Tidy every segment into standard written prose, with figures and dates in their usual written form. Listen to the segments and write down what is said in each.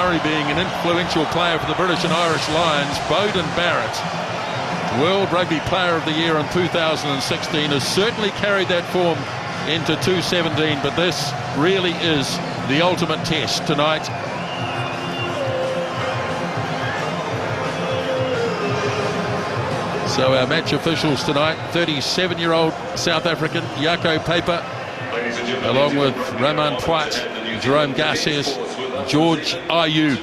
Murray being an influential player for the British and Irish Lions. Bowden Barrett, World Rugby Player of the Year in 2016, has certainly carried that form into 2017, but this really is the ultimate test tonight. So our match officials tonight, 37-year-old South African Jaco Paper, along with Romain Poit, Jerome Garces, George Ayoub,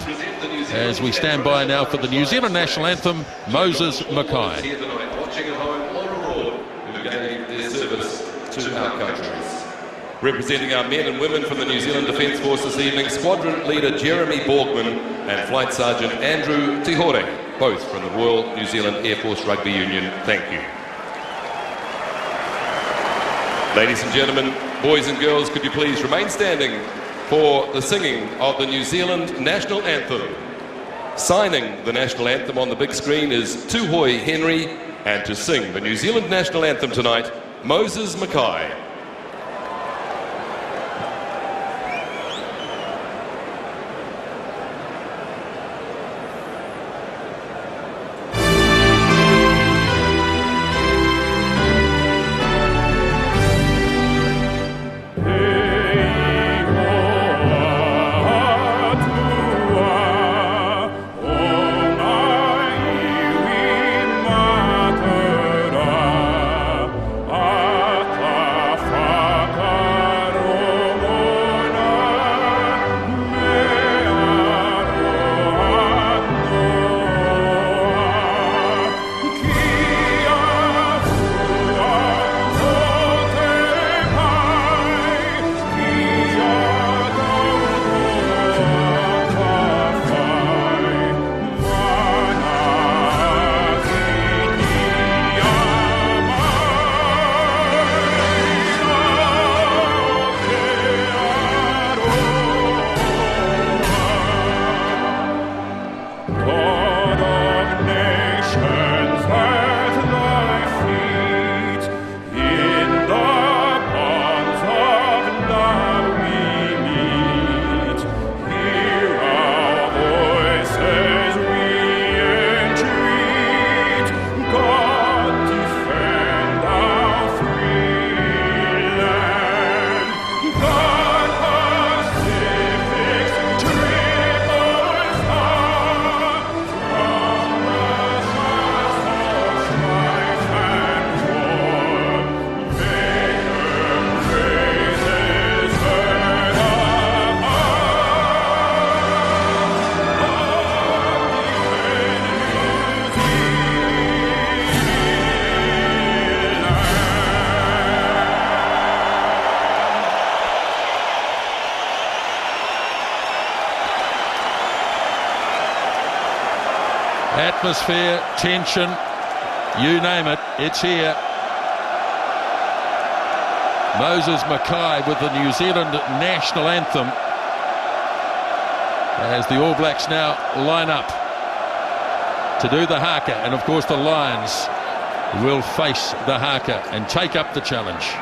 as we stand by now for the New Zealand national anthem, Moses Mackay. Representing our men and women from the New Zealand Defence Force this evening, Squadron Leader Jeremy Borgman and Flight Sergeant Andrew Tihore, both from the Royal New Zealand Air Force Rugby Union. Thank you. Ladies and gentlemen, boys and girls, could you please remain standing for the singing of the New Zealand national anthem. Signing the national anthem on the big screen is Tuhoi Henry, and to sing the New Zealand national anthem tonight, Moses Mackay. Atmosphere, tension, you name it, it's here. Moses Mackay with the New Zealand national anthem as the All Blacks now line up to do the haka, and of course the Lions will face the haka and take up the challenge.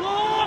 Oh,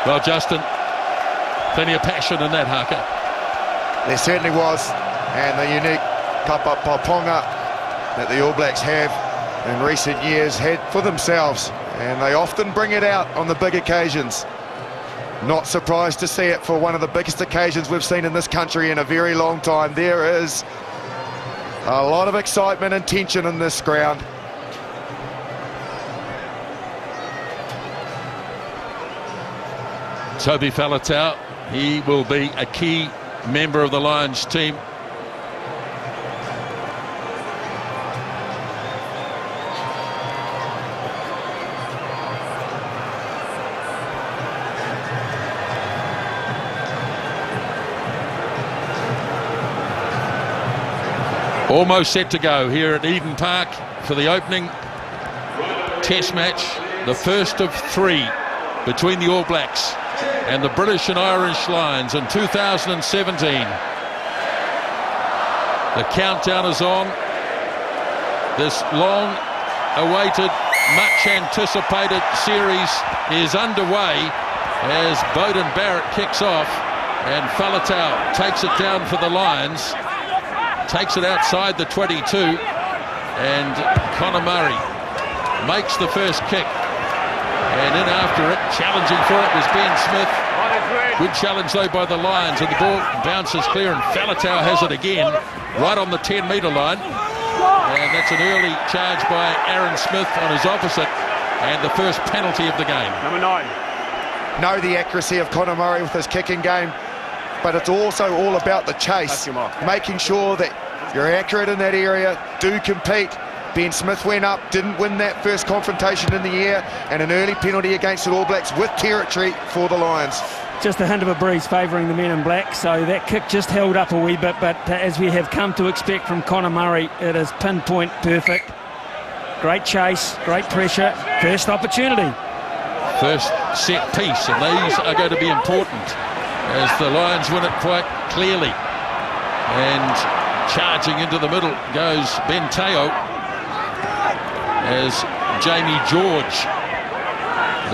Well, Justin, plenty of passion in that haka. There certainly was, and the unique kapa pauponga that the All Blacks have in recent years had for themselves, and they often bring it out on the big occasions. Not surprised to see it for one of the biggest occasions we've seen in this country in a very long time. There is a lot of excitement and tension in this ground. Toby Faletau, he will be a key member of the Lions team. Almost set to go here at Eden Park for the opening test match, the first of 3 between the All Blacks and the British and Irish Lions in 2017. The countdown is on. This long-awaited, much-anticipated series is underway as Beauden Barrett kicks off and Faletau takes it down for the Lions. Takes it outside the 22, and Conor Murray makes the first kick, and in after it, challenging for it, was Ben Smith. Good challenge though by the Lions, and the ball bounces clear, and Faletau has it again right on the 10-metre line, and that's an early charge by Aaron Smith on his opposite, and the first penalty of the game. Number 9. Know the accuracy of Conor Murray with his kicking game, but it's also all about the chase, making sure that you're accurate in that area, do compete. Ben Smith went up, didn't win that first confrontation in the air, and an early penalty against the All Blacks with territory for the Lions. Just a hint of a breeze favouring the men in black, so that kick just held up a wee bit, but as we have come to expect from Conor Murray, it is pinpoint perfect. Great chase, great pressure, first opportunity. First set piece, and these are going to be important as the Lions win it quite clearly. And charging into the middle goes Ben Teo as Jamie George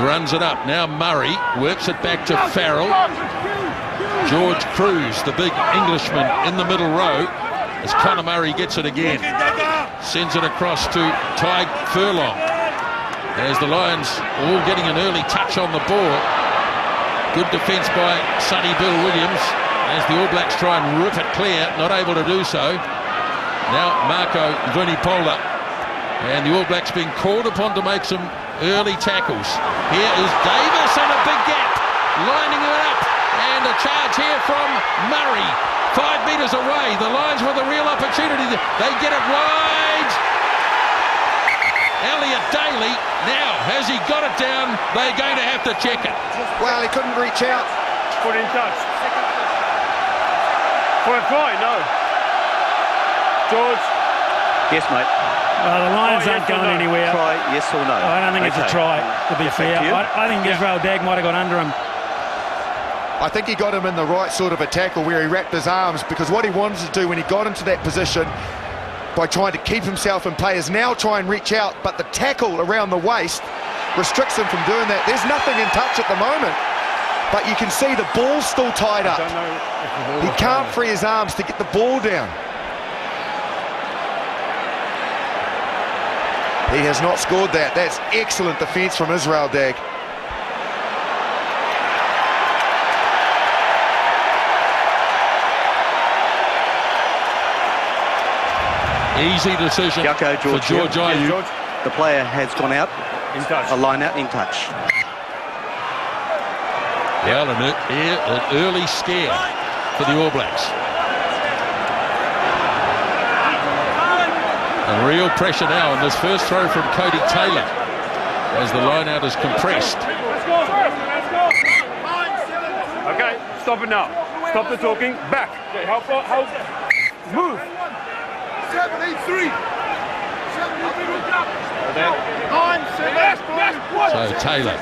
runs it up. Now Murray works it back to Farrell. George Cruz, the big Englishman, in the middle row as Conor Murray gets it again. Sends it across to Ty Furlong as the Lions all getting an early touch on the ball. Good defence by Sonny Bill Williams as the All Blacks try and rip it clear, not able to do so. Now Marco Vunipola, and the All Blacks being called upon to make some early tackles. Here is Davis and a big gap, lining it up, and a charge here from Murray. 5 metres away, the Lions with a real opportunity. They get it wide. Elliot Daly, now has he got it down? They're going to have to check it. Well, he couldn't reach out. Put in touch. For a try, no. George. Yes, mate. The Lions aren't going anywhere. Try, yes or no? I don't think it's a try, to be fair. I think Israel Dag might have got under him. I think he got him in the right sort of a tackle where he wrapped his arms, because what he wanted to do when he got into that position by trying to keep himself in play is now try and reach out, but the tackle around the waist restricts him from doing that. There's nothing in touch at the moment, but you can see the ball's still tied up. He can't free his arms to get the ball down. He has not scored that. That's excellent defence from Israel Dag. Easy decision for George Ayew. The player has gone out. In touch. A line out in touch. Yeah, an early scare for the All Blacks. And real pressure now on this first throw from Cody Taylor as the line out is compressed. Okay, stop it now. Stop the talking. Back. Okay, help. Move. 7-8-3. So Taylor.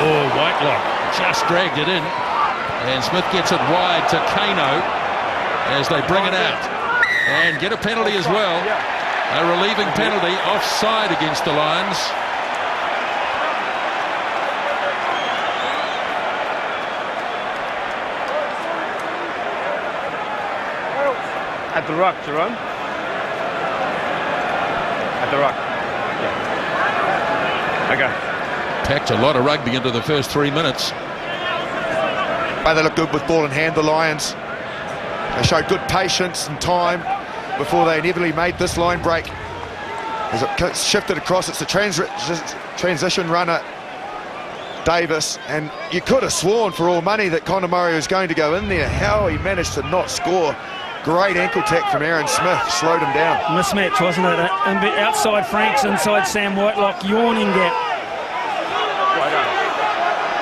Oh, Whitelock just dragged it in. And Smith gets it wide to Kano as they bring it out. And get a penalty as well. A relieving penalty, offside against the Lions. At the ruck, Jerome. At the ruck. Yeah. Okay. Packed a lot of rugby into the first 3 minutes. But they look good with ball in hand, the Lions. They showed good patience and time before they inevitably made this line break. As it shifted across, it's a transition runner, Davis, and you could have sworn for all money that Conor Murray was going to go in there. How he managed to not score. Great ankle tack from Aaron Smith, slowed him down. Mismatch, wasn't it? Outside Franks, inside Sam Whitelock, yawning gap.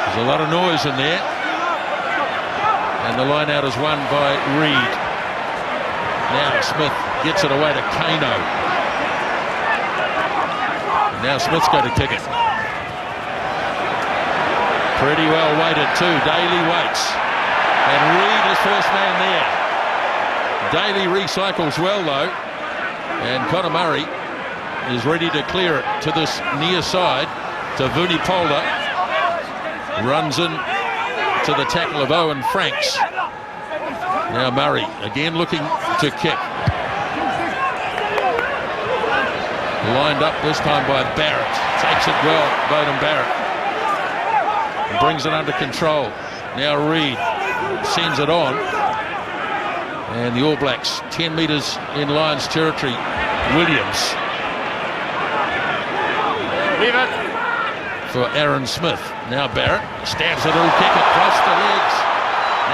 There's a lot of noise in there. And the line out is won by Reid. Now Smith gets it away to Kano. Now Smith's got to kick it. Pretty well weighted too. Daly waits. And Reid is first man there. Daly recycles well though. And Conor Murray is ready to clear it to this near side to Vunipola. Runs in to the tackle of Owen Franks. Now Murray again looking to kick. Lined up this time by Barrett. Takes it well, Bowden Barrett. And brings it under control. Now Reid sends it on. And the All Blacks 10 metres in Lions territory. Williams. Leave it. For Aaron Smith. Now Barrett stabs a little kick across the legs.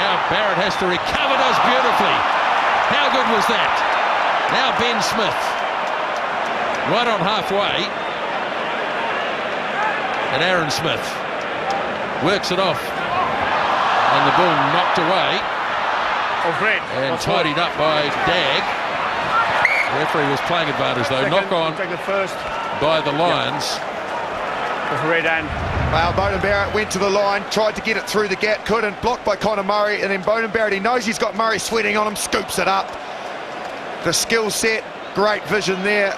Now Barrett has to recover, does beautifully. How good was that? Now Ben Smith. Right on halfway. And Aaron Smith works it off. And the ball knocked away. And tidied up by Dag. The referee was playing advantage though. Knock on by the Lions. Well, Bowden Barrett went to the line, tried to get it through the gap, couldn't, blocked by Conor Murray, and then Bowden Barrett, he knows he's got Murray sweating on him, scoops it up. The skill set, great vision there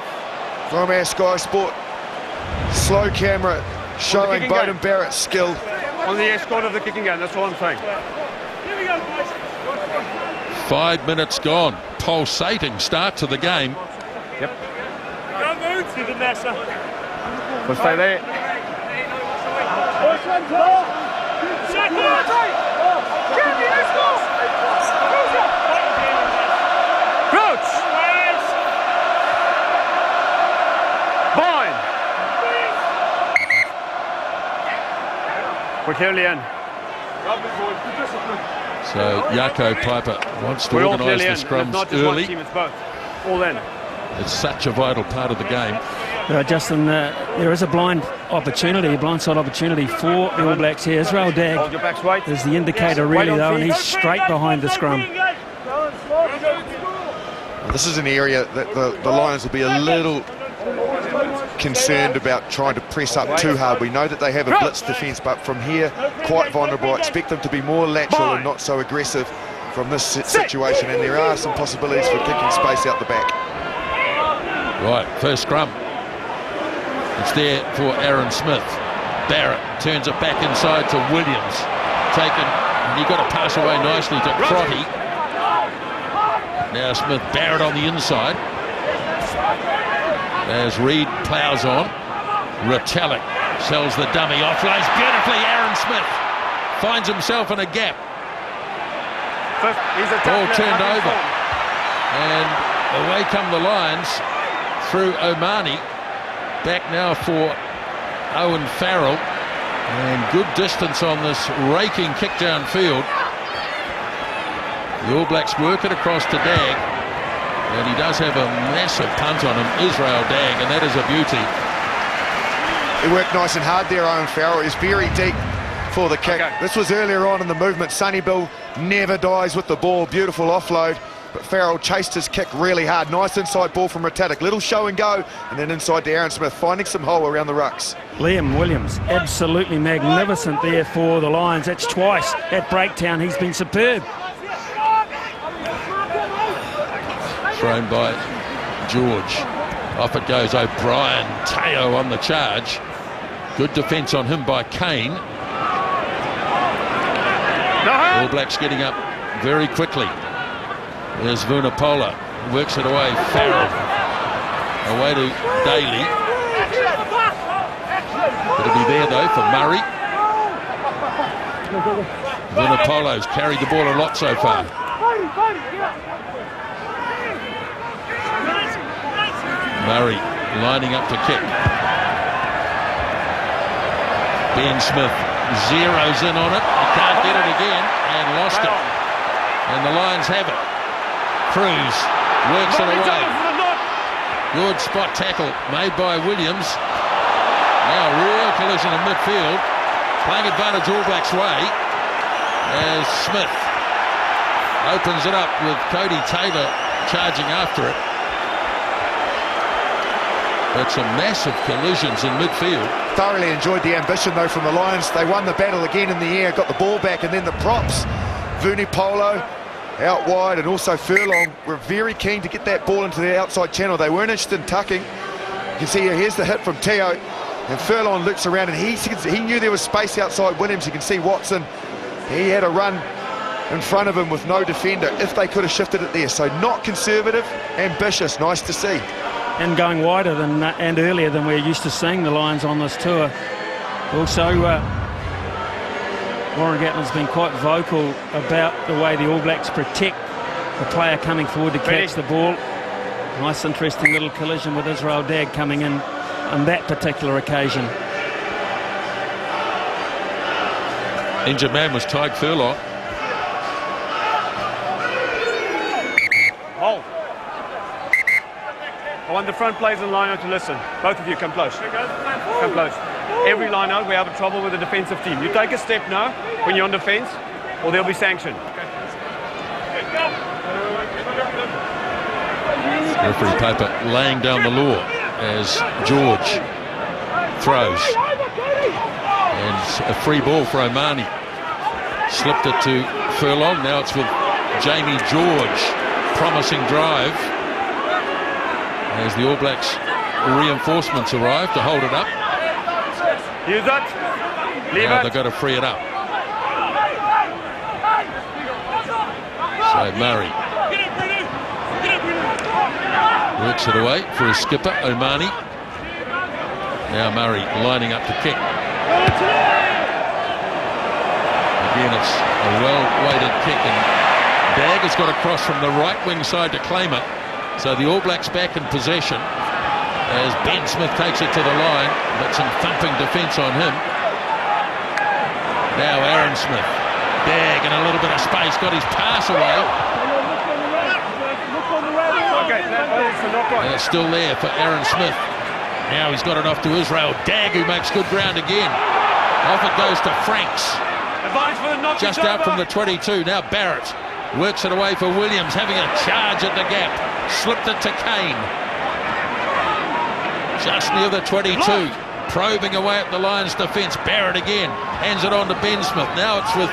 from our Sky Sport slow camera showing Bowden Barrett's skill. On the escort of the kicking game, that's all I'm saying. 5 minutes gone. Pulsating start to the game. Yep. We'll stay there. Crouch! Bind! We're clearly in. So Jaco Piper wants to organise the scrums not just early. one team, it's both. All in. It's such a vital part of the game. Justin, there is a blindside opportunity for the All Blacks here. Israel Dag Hold your backs wide. is the indicator really though, and he's straight behind the scrum. This is an area that the Lions will be a little concerned about trying to press up too hard. We know that they have a blitz defence, but from here, quite vulnerable. I expect them to be more lateral and not so aggressive from this situation, and there are some possibilities for kicking space out the back. Right, first scrum. It's there for Aaron Smith. Barrett turns it back inside to Williams. Taken, and he got a pass away nicely to Crotty. Now Smith, Barrett on the inside. As Reid ploughs on. Retallick sells the dummy, offloads beautifully. Aaron Smith finds himself in a gap. Ball turned over. And away come the Lions through Omani. Back now for Owen Farrell, and good distance on this raking kick downfield. The All Blacks work it across to Dag, and he does have a massive punt on him, Israel Dag, and that is a beauty. He worked nice and hard there, Owen Farrell. He's very deep for the kick. Okay. This was earlier on in the movement. Sonny Bill never dies with the ball. Beautiful offload. But Farrell chased his kick really hard. Nice inside ball from Retallick. Little show and go. And then inside to Aaron Smith, finding some hole around the rucks. Liam Williams, absolutely magnificent there for the Lions. That's twice at Breaktown. He's been superb. Thrown by George. Off it goes O'Brien. Teo on the charge. Good defence on him by Kane. All Blacks getting up very quickly. There's Vunipola. works it away. Farrell away to Daly. It'll be there though for Murray. Vunipolo's carried the ball a lot so far. Murray lining up to kick. Ben Smith zeroes in on it. He can't get it again and lost it. And the Lions have it. Cruz works it away. Good spot tackle made by Williams. Now real collision in midfield. Playing advantage All Blacks way as Smith opens it up with Cody Taylor charging after it. But some massive collisions in midfield. Thoroughly enjoyed the ambition though from the Lions. They won the battle again in the air, got the ball back, and then the props. Vunipolo out wide, and also Furlong were very keen to get that ball into the outside channel. They weren't interested in tucking. You can see here, here's the hit from Teo, and Furlong looks around, and he knew there was space outside Williams. You can see Watson, he had a run in front of him with no defender if they could have shifted it there. So not conservative, ambitious, nice to see. And going wider than and earlier than we're used to seeing the Lions on this tour. Also, Warren Gatland's been quite vocal about the way the All Blacks protect the player coming forward to catch the ball. Nice, interesting little collision with Israel Dagg coming in on that particular occasion. Injured man was Tyke Furlong. Hold. I want the front players in line out to listen. Both of you, come close. Come close. Every line out, we have a trouble with the defensive team. You take a step now when you're on defense, or there'll be sanction. Referee Paper laying down the law as George throws. And a free ball for Omani. Slipped it to Furlong. Now it's with Jamie George. Promising drive as the All Blacks reinforcements arrive to hold it up. Use that. Leave Now it. they've got to free it up. So Murray works it away for his skipper, Omani. Now Murray lining up to kick. Again, it's a well-weighted kick, and Dagg has got to cross from the right wing side to claim it. So the All Blacks back in possession as Ben Smith takes it to the line, but some thumping defence on him. Now Aaron Smith. Dagg in a little bit of space, got his pass away. And it's still there for Aaron Smith. Now he's got it off to Israel Dagg, who makes good ground again. Off it goes to Franks. Just out from the 22. Now Barrett works it away for Williams, having a charge at the gap. Slipped it to Kane. Just near the 22. Probing away at the Lions' defence. Barrett again. Hands it on to Ben Smith. Now it's with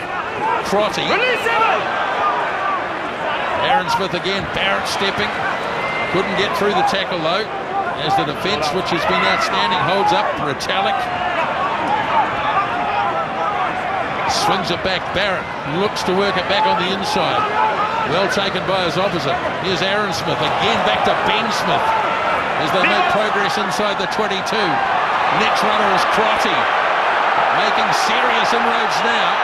Crotty. Aaron Smith again. Barrett stepping. Couldn't get through the tackle though, as the defence, which has been outstanding, holds up. Retallick swings it back. Barrett looks to work it back on the inside. Well taken by his opposite. Here's Aaron Smith again, back to Ben Smith as they make progress inside the 22. Next runner is Crotty, making serious inroads now.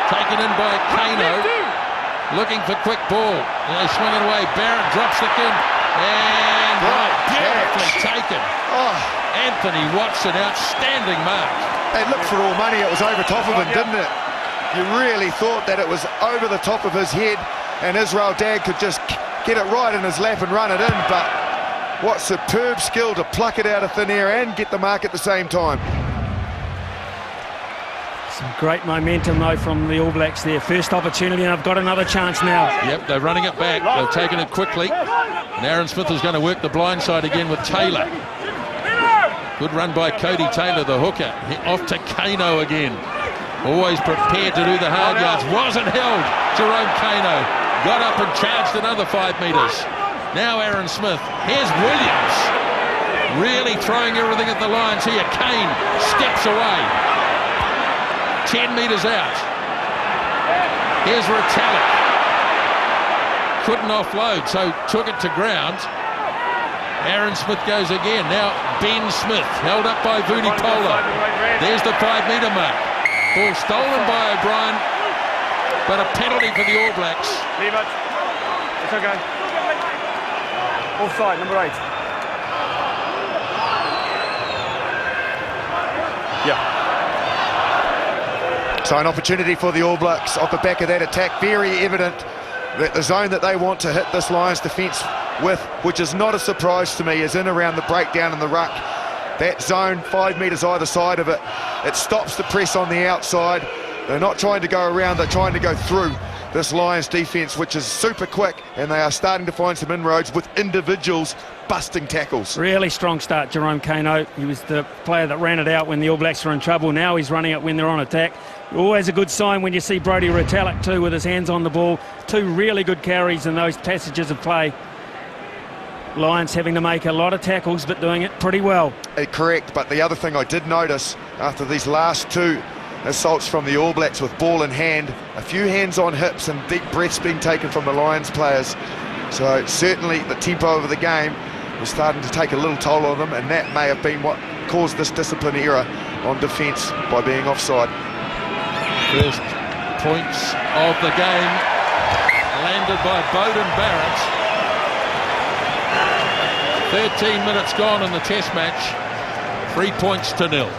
Taken in by Kano, looking for quick ball. And they swing it away. Barrett drops the gun, and beautifully taken. Anthony Watson, outstanding mark. It looked for all money. It was over top of him, didn't it? You really thought that it was over the top of his head, and Israel Dagg could just get it right in his lap and run it in. But what superb skill to pluck it out of thin air and get the mark at the same time. Some great momentum though from the All Blacks there. First opportunity, and I've got another chance now. Yep, they're running it back. They've taken it quickly. And Aaron Smith is going to work the blind side again with Taylor. Good run by Cody Taylor, the hooker. Off to Kano again. Always prepared to do the hard yards. Wasn't held. Jerome Kano got up and charged another 5 metres. Now Aaron Smith. Here's Williams. Really throwing everything at the Lions here. Kane steps away. 10 metres out. Here's Retallick. couldn't offload, so took it to ground. Aaron Smith goes again. Now Ben Smith, held up by Vunipola. There's the 5 metre mark. Ball stolen by O'Brien, but a penalty for the All Blacks. Leave it. It's okay. Offside, number 8. Yeah. So an opportunity for the All Blacks off the back of that attack. Very evident that the zone that they want to hit this Lions defence with, which is not a surprise to me, is in around the breakdown in the ruck. That zone, 5 metres either side of it, it stops the press on the outside. They're not trying to go around, they're trying to go through this Lions defence, which is super quick, and they are starting to find some inroads with individuals busting tackles. Really strong start, Jerome Kano. He was the player that ran it out when the All Blacks were in trouble. Now he's running it when they're on attack. Always a good sign when you see Brodie Retallick too, with his hands on the ball. 2 really good carries in those passages of play. Lions having to make a lot of tackles, but doing it pretty well. Correct, but the other thing I did notice after these last 2 assaults from the All Blacks with ball in hand, a few hands on hips and deep breaths being taken from the Lions players. So certainly the tempo of the game was starting to take a little toll on them, and that may have been what caused this discipline error on defence by being offside. First points of the game landed by Beauden Barrett. 13 minutes gone in the test match, 3 points to 0.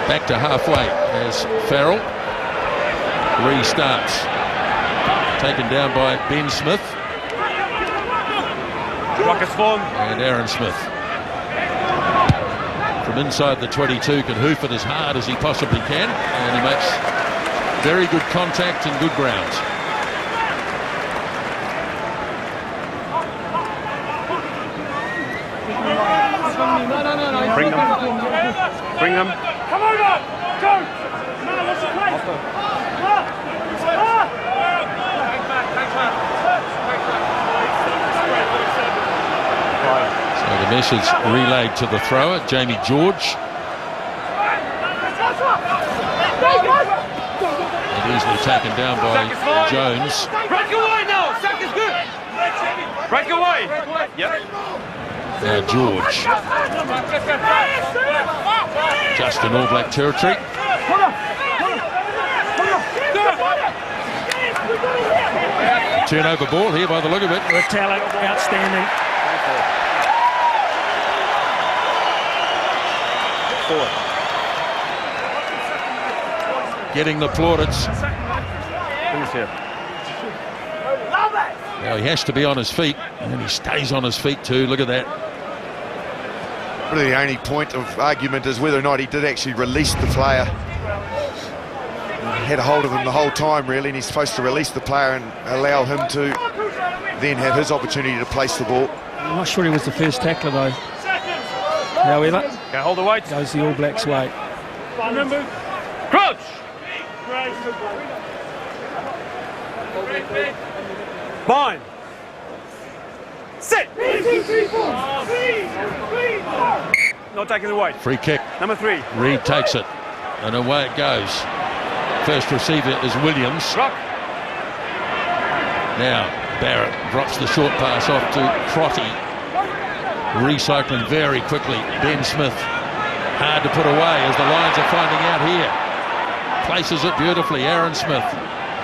Back to halfway as Farrell restarts. Taken down by Ben Smith. Rockets form. And Aaron Smith. From inside the 22 can hoof it as hard as he possibly can. And he makes very good contact and good ground. Bring them. Bring them. Come over! Go! No, what's the play? So the message relayed to the thrower, Jamie George. And easily taken down by Jones. Break away now! Sack is good! Break away! Yep. Now George. Just in All Black territory. Turnover ball here by the look of it. Retallick, outstanding. Getting the plaudits. Finish here. Now he has to be on his feet, and he stays on his feet too. Look at that. Really the only point of argument is whether or not he did actually release the player. He had a hold of him the whole time really, and he's supposed to release the player and allow him to then have his opportunity to place the ball. I'm not sure he was the first tackler though. However, Okay, hold the weight. goes the All Blacks' way. Crouch! Bind! Sit! Not taking the weight. Free kick. Number 3. Reed takes it, and away it goes. First receiver is Williams. Rock. Now Barrett drops the short pass off to Crotty. Recycling very quickly. Ben Smith, hard to put away as the Lions are finding out here. Places it beautifully. Aaron Smith.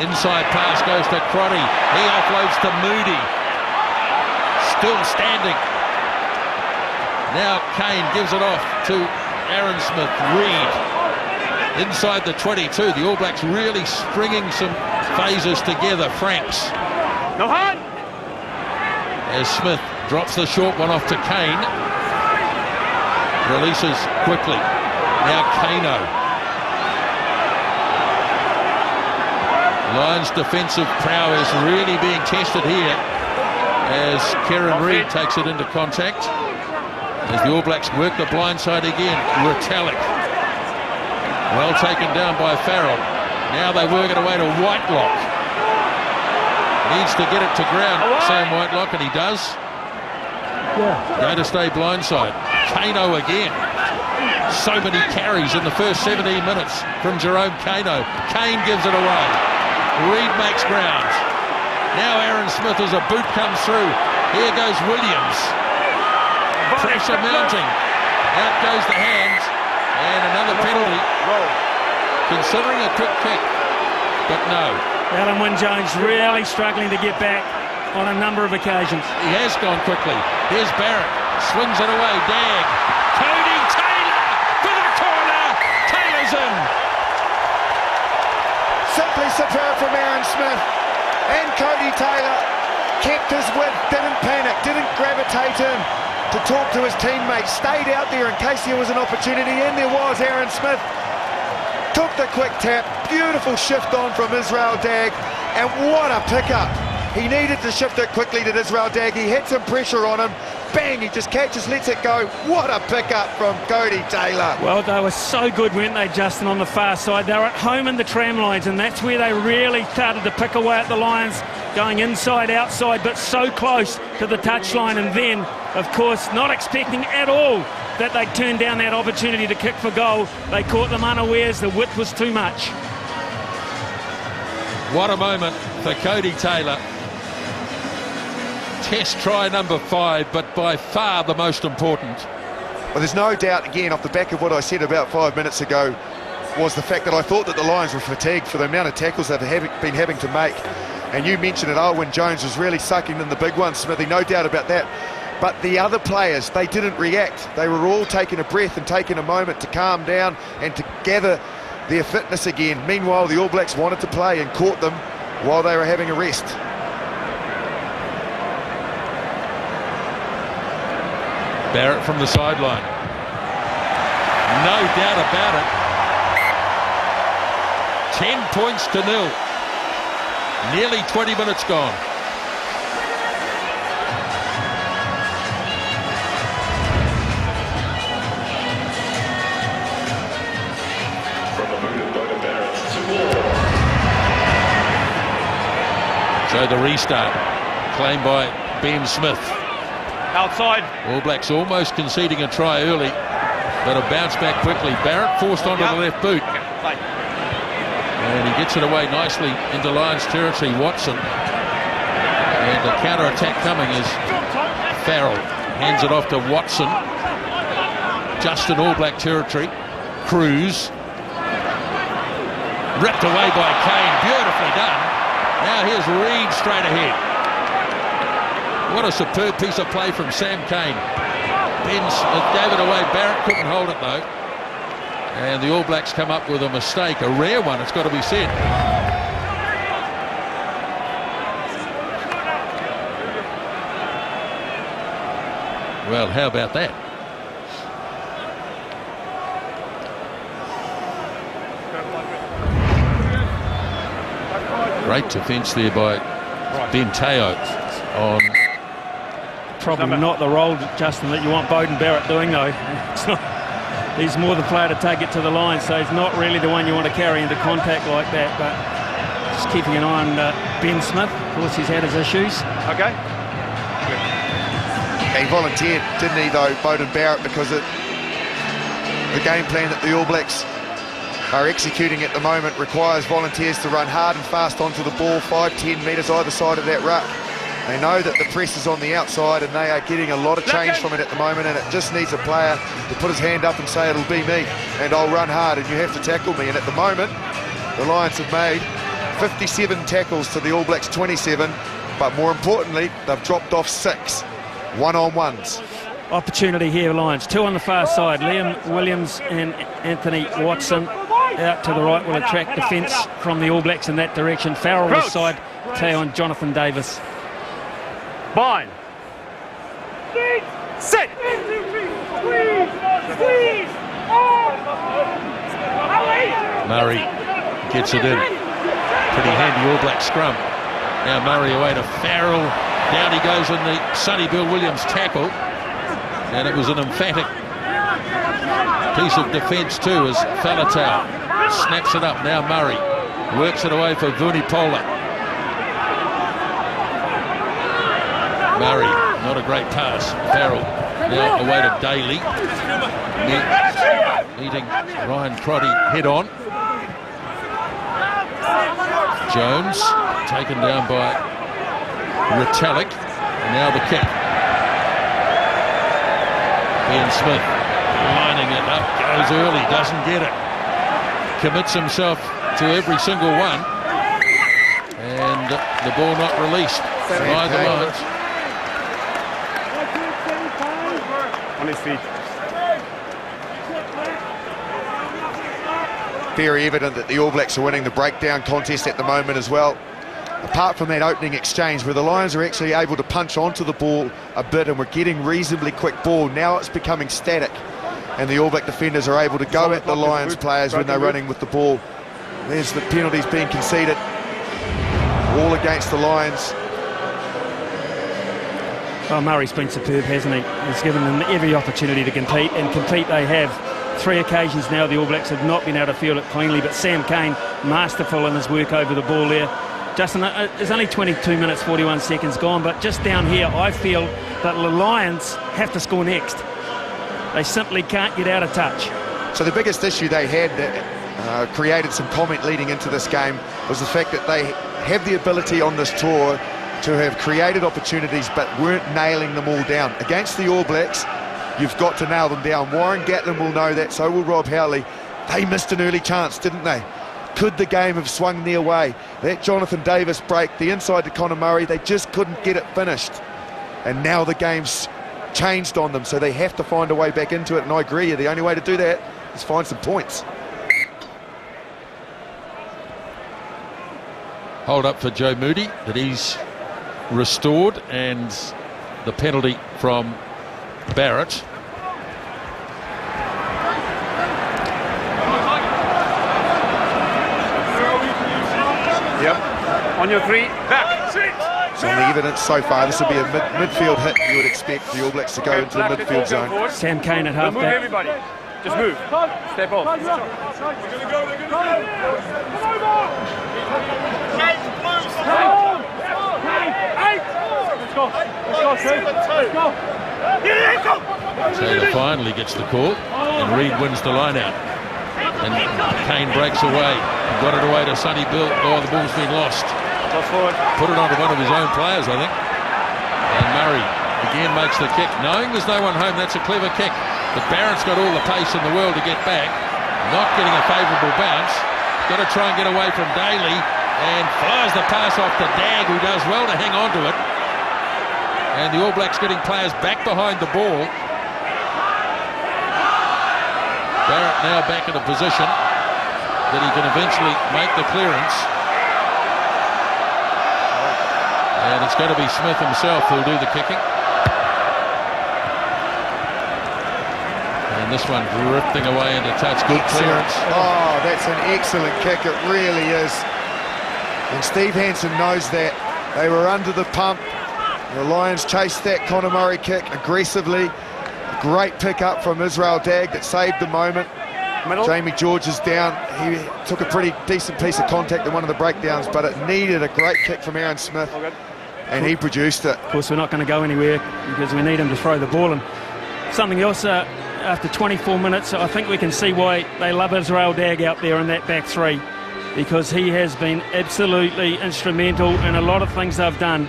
Inside pass goes to Crotty. He offloads to Moody. Still standing. Now Kane gives it off to Aaron Smith. Reed. Inside the 22. The All Blacks really stringing some phases together. Franks. No hand! As Smith drops the short one off to Kane. Releases quickly. Now Kano. Lions' defensive prowess really being tested here as Kieran Reid takes it into contact. As the All Blacks work the blind side again. Retallick. Well taken down by Farrell. Now they work it away to Whitelock. Needs to get it to ground, Sam Whitelock, and he does. Going to stay blindside. Kano again. So many carries in the first 17 minutes from Jerome Kano. Kane gives it away. Reed makes ground. Now Aaron Smith as a boot comes through. Here goes Williams. Pressure mounting. Out goes the hands. And another penalty. Considering a quick kick. But no. Alan Wynne-Jones really struggling to get back on a number of occasions. He has gone quickly. Here's Barrett. Swings it away. Dag. Cody Taylor for the corner. Taylor's in. Simply superb from Aaron Smith. And Cody Taylor kept his wit, didn't panic, didn't gravitate in to talk to his teammates, stayed out there in case there was an opportunity, and there was. Aaron Smith took the quick tap, beautiful shift on from Israel Dag, and what a pickup. He needed to shift it quickly to Israel Dag. He had some pressure on him. Bang, he just catches, lets it go. What a pickup from Cody Taylor. Well, they were so good, weren't they, Justin, on the far side? They were at home in the tram lines, and that's where they really started to pick away at the Lions, going inside, outside, but so close to the touchline. And then, of course, not expecting at all that they'd turn down that opportunity to kick for goal. They caught them unawares. The width was too much. What a moment for Cody Taylor. Test try number 5, but by far the most important. Well, there's no doubt, again, off the back of what I said about 5 minutes ago, was the fact that I thought that the Lions were fatigued for the amount of tackles they've been having to make. And you mentioned it, Owen Jones was really sucking in the big one, Smithy, no doubt about that. But the other players, they didn't react. They were all taking a breath and taking a moment to calm down and to gather their fitness again. Meanwhile, the All Blacks wanted to play and caught them while they were having a rest. Barrett from the sideline. No doubt about it. 10 points to 0. Nearly 20 minutes gone. So the restart claimed by Ben Smith. Outside. All Blacks almost conceding a try early, but have bounced back quickly. Barrett forced onto the left boot. And he gets it away nicely into Lions territory. Watson. And the counter-attack coming is Farrell. Hands it off to Watson. Just in All Black territory. Cruz. Ripped away by Kane. Beautifully done. Now here's Reed straight ahead. What a superb piece of play from Sam Kane. Ben Smith gave it away. Barrett couldn't hold it though. And the All Blacks come up with a mistake, a rare one, it's got to be said. Well, how about that? Great defence there by Ben Teo on. Probably not the role, Justin, that you want Beauden Barrett doing, though. It's not, he's more the player to take it to the line, so he's not really the one you want to carry into contact like that. But just keeping an eye on Ben Smith. Of course, he's had his issues. Okay. He volunteered, didn't he, though, Beauden Barrett, because the game plan that the All Blacks are executing at the moment requires volunteers to run hard and fast onto the ball, 5-10 metres either side of that ruck. They know that the press is on the outside and they are getting a lot of change from it at the moment, and it just needs a player to put his hand up and say, it'll be me and I'll run hard and you have to tackle me. And at the moment, the Lions have made 57 tackles to the All Blacks 27, but more importantly, they've dropped off 6 one-on-ones. Opportunity here, Lions. 2 on the far side. Liam Williams and Anthony Watson out to the right will attract defence from the All Blacks in that direction. Farrell this side, Teo and Jonathan Davis. Bind. Sit. Murray gets it in. Pretty handy All Black scrum. Now Murray away to Farrell. Down he goes in the Sonny Bill Williams tackle. And it was an emphatic piece of defence too as Falatau snaps it up. Now Murray works it away for Vunipola. Murray not a great pass. Farrell now away to Daly. Meeting Ryan Crotty head on. Jones taken down by Retallick. And now the kick. Ben Smith lining it up, goes early, doesn't get it. Commits himself to every single one. And the ball not released by the Lions. On his feet. Very evident that the All Blacks are winning the breakdown contest at the moment as well. Apart from that opening exchange where the Lions are actually able to punch onto the ball a bit and we're getting reasonably quick ball, now it's becoming static and the All Black defenders are able to go at the Lions players when they're running with the ball. There's the penalties being conceded, all against the Lions. Well, Murray's been superb, hasn't he? He's given them every opportunity to compete, and compete they have. 3 occasions now the All Blacks have not been able to field it cleanly, but Sam Cane, masterful in his work over the ball there. Justin, there's only 22 minutes, 41 seconds gone, but just down here, I feel that the Lions have to score next. They simply can't get out of touch. So the biggest issue they had that created some comment leading into this game was the fact that they have the ability on this tour to have created opportunities but weren't nailing them all down. Against the All Blacks, you've got to nail them down. Warren Gatland will know that, so will Rob Howley. They missed an early chance, didn't they? Could the game have swung their way? That Jonathan Davis break, the inside to Conor Murray, they just couldn't get it finished. And now the game's changed on them, so they have to find a way back into it, and I agree, the only way to do that is find some points. Hold up for Joe Moody, that he's restored, and the penalty from Barrett. Yep. On your 3, back. So on the evidence so far, this will be a midfield hit. You would expect the All Blacks to go into the midfield zone. Sam Cane at half Move back. everybody. Just move. Step on. Taylor finally gets the call, and Reid wins the line out. And Cane breaks away. Got it away to Sonny Bill. Oh, the ball's been lost. Put it onto one of his own players, I think. And Murray again makes the kick. Knowing there's no one home, that's a clever kick. But Barrett's got all the pace in the world to get back. Not getting a favourable bounce. Got to try and get away from Daly. And flies the pass off to Dag, who does well to hang on to it. And the All Blacks getting players back behind the ball. Barrett now back in a position that he can eventually make the clearance. And it's going to be Smith himself who'll do the kicking. And this one drifting away into touch. Good clearance. Oh, that's an excellent kick. It really is. And Steve Hansen knows that. They were under the pump. The Lions chased that Conor Murray kick aggressively. Great pick up from Israel Dag that saved the moment. Middle. Jamie George is down. He took a pretty decent piece of contact in one of the breakdowns, but it needed a great kick from Aaron Smith, and he produced it. Of course, we're not going to go anywhere because we need him to throw the ball. And something else, after 24 minutes, I think we can see why they love Israel Dag out there in that back 3, because he has been absolutely instrumental in a lot of things they've done.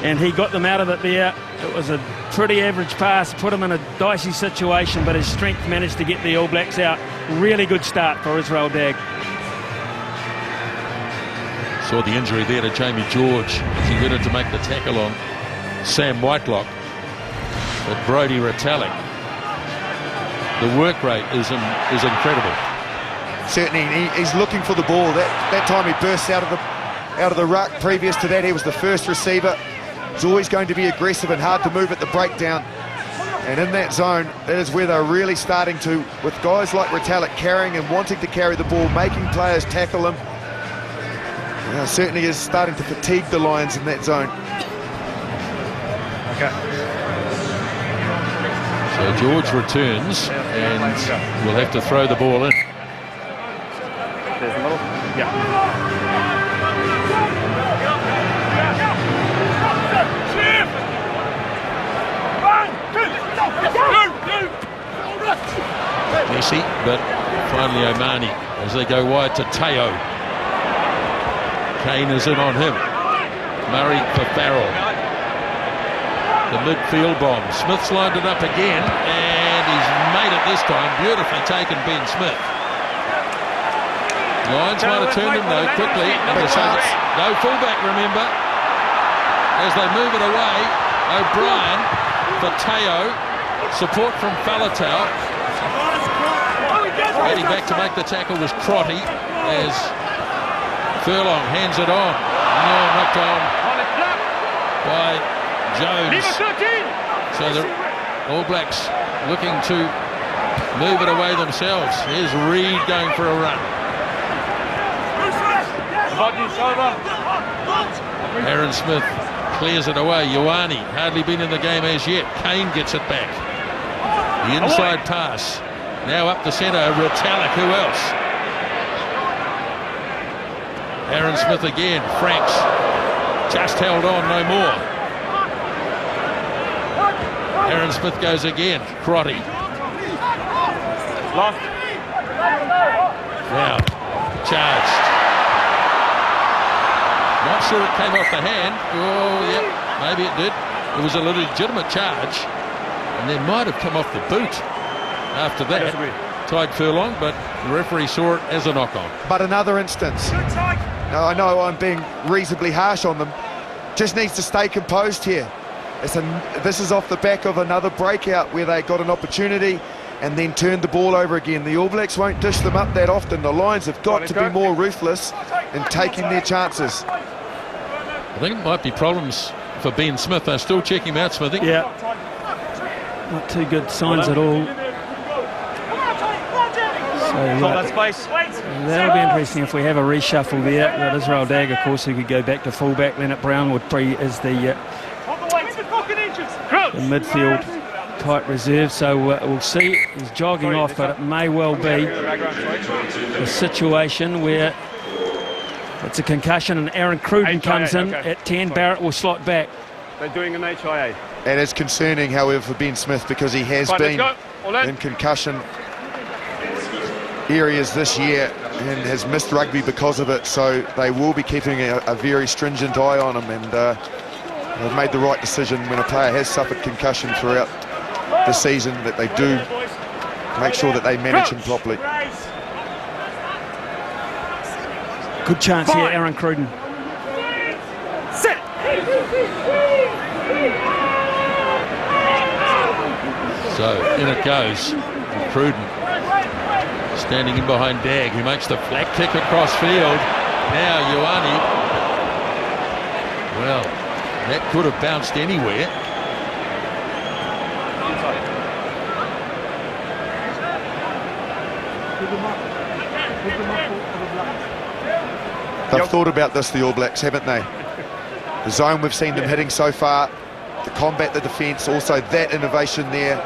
And he got them out of it there. It was a pretty average pass, put him in a dicey situation, but his strength managed to get the All Blacks out. Really good start for Israel Dag. Saw the injury there to Jamie George as he went in to make the tackle on Sam Whitelock. But Brodie Retallick, the work rate is incredible. Certainly, he's looking for the ball. That time he bursts out of the ruck. Previous to that, he was the first receiver. It's always going to be aggressive and hard to move at the breakdown. And in that zone, that is where they're really starting to, with guys like Retallick carrying and wanting to carry the ball, making players tackle him. Certainly is starting to fatigue the Lions in that zone. Okay. So George returns and will have to throw the ball in. There's the middle. Yeah. messy, but finally Omani as they go wide to Teo. Kane is in on him. Murray for Farrell. The midfield bomb. Smith's lined it up again, and he's made it this time. Beautifully taken, Ben Smith. Lions might have turned him though quickly. No fullback, remember. As they move it away, O'Brien for Teo. Support from Falatau. Heading back to make the tackle was Crotty as Furlong hands it on. Oh, knocked on by Jones. So the All Blacks looking to move it away themselves. Here's Reid going for a run. Aaron Smith clears it away. Ioane hardly been in the game as yet. Kane gets it back. The inside pass. Now up the centre. Retallick, who else? Aaron Smith again. Franks just held on, no more. Aaron Smith goes again. Crotty. Now charged. Not sure it came off the hand. Oh, yep, maybe it did. It was a legitimate charge, and then might have come off the boot after that. Tied Furlong, but the referee saw it as a knock-on. But another instance. Now, I know I'm being reasonably harsh on them. Just needs to stay composed here. This is off the back of another breakout where they got an opportunity and then turned the ball over again. The All Blacks won't dish them up that often. The Lions have got to be more ruthless in taking their chances. I think it might be problems for Ben Smith. They're still checking him out, Smithy. Yeah. Not too good signs at all. So that'll be interesting if we have a reshuffle there. Well, Israel Dagg, of course, who could go back to fullback. Leonard Brown would be as the midfield type reserve. So we'll see. He's jogging off, but it may well be a situation where it's a concussion and Aaron Cruden comes in at 10. Barrett will slot back. They're doing an HIA. And it's concerning, however, for Ben Smith because he has been in concussion areas this year and has missed rugby because of it. So they will be keeping a very stringent eye on him, and they've made the right decision when a player has suffered concussion throughout the season that they do make sure that they manage him properly. Good chance here, Aaron Cruden. Sit. So in it goes. Cruden standing in behind Dagg, who makes the flat kick across field. Now Ioane. Well, that could have bounced anywhere. They've thought about this, the All Blacks, haven't they? The zone we've seen them hitting so far, the combat, the defence, also that innovation there.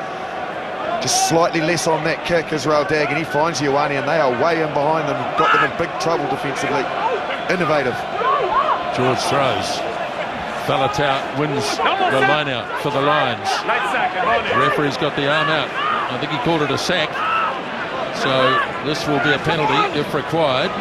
Just slightly less on that kick, Israel Dagg, and he finds Ioane, and they are way in behind them, got them in big trouble defensively. Innovative. George throws. Falatau wins the line out for the Lions. The referee's got the arm out. I think he called it a sack. So this will be a penalty if required.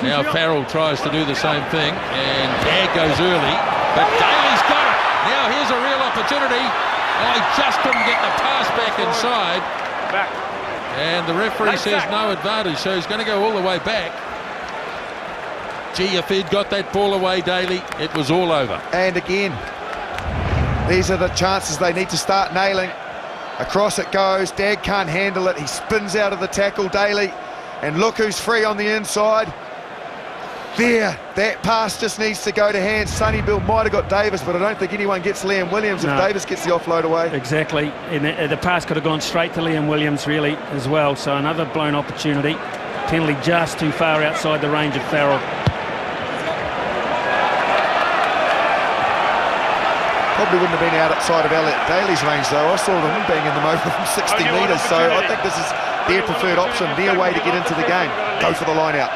Now Farrell tries to do the same thing, and Dagg goes early, but Daly's got it. Now here's a real opportunity. Oh, he just couldn't get the pass back inside. And the referee says no advantage, so he's going to go all the way back. Gee, if he'd got that ball away, Daly, it was all over. And again, these are the chances they need to start nailing. Across it goes, Dagg can't handle it, he spins out of the tackle, Daly, and look who's free on the inside. There, that pass just needs to go to hands. Sonny Bill might have got Davis, but I don't think anyone gets Liam Williams if Davis gets the offload away. Exactly, and the pass could have gone straight to Liam Williams really as well, so another blown opportunity. Penalty just too far outside the range of Farrell. Probably wouldn't have been outside of Elliot Daly's range though. I saw them being in the motor from 60 metres, so I think this is their preferred option, their way to get into the game. Go for the line out.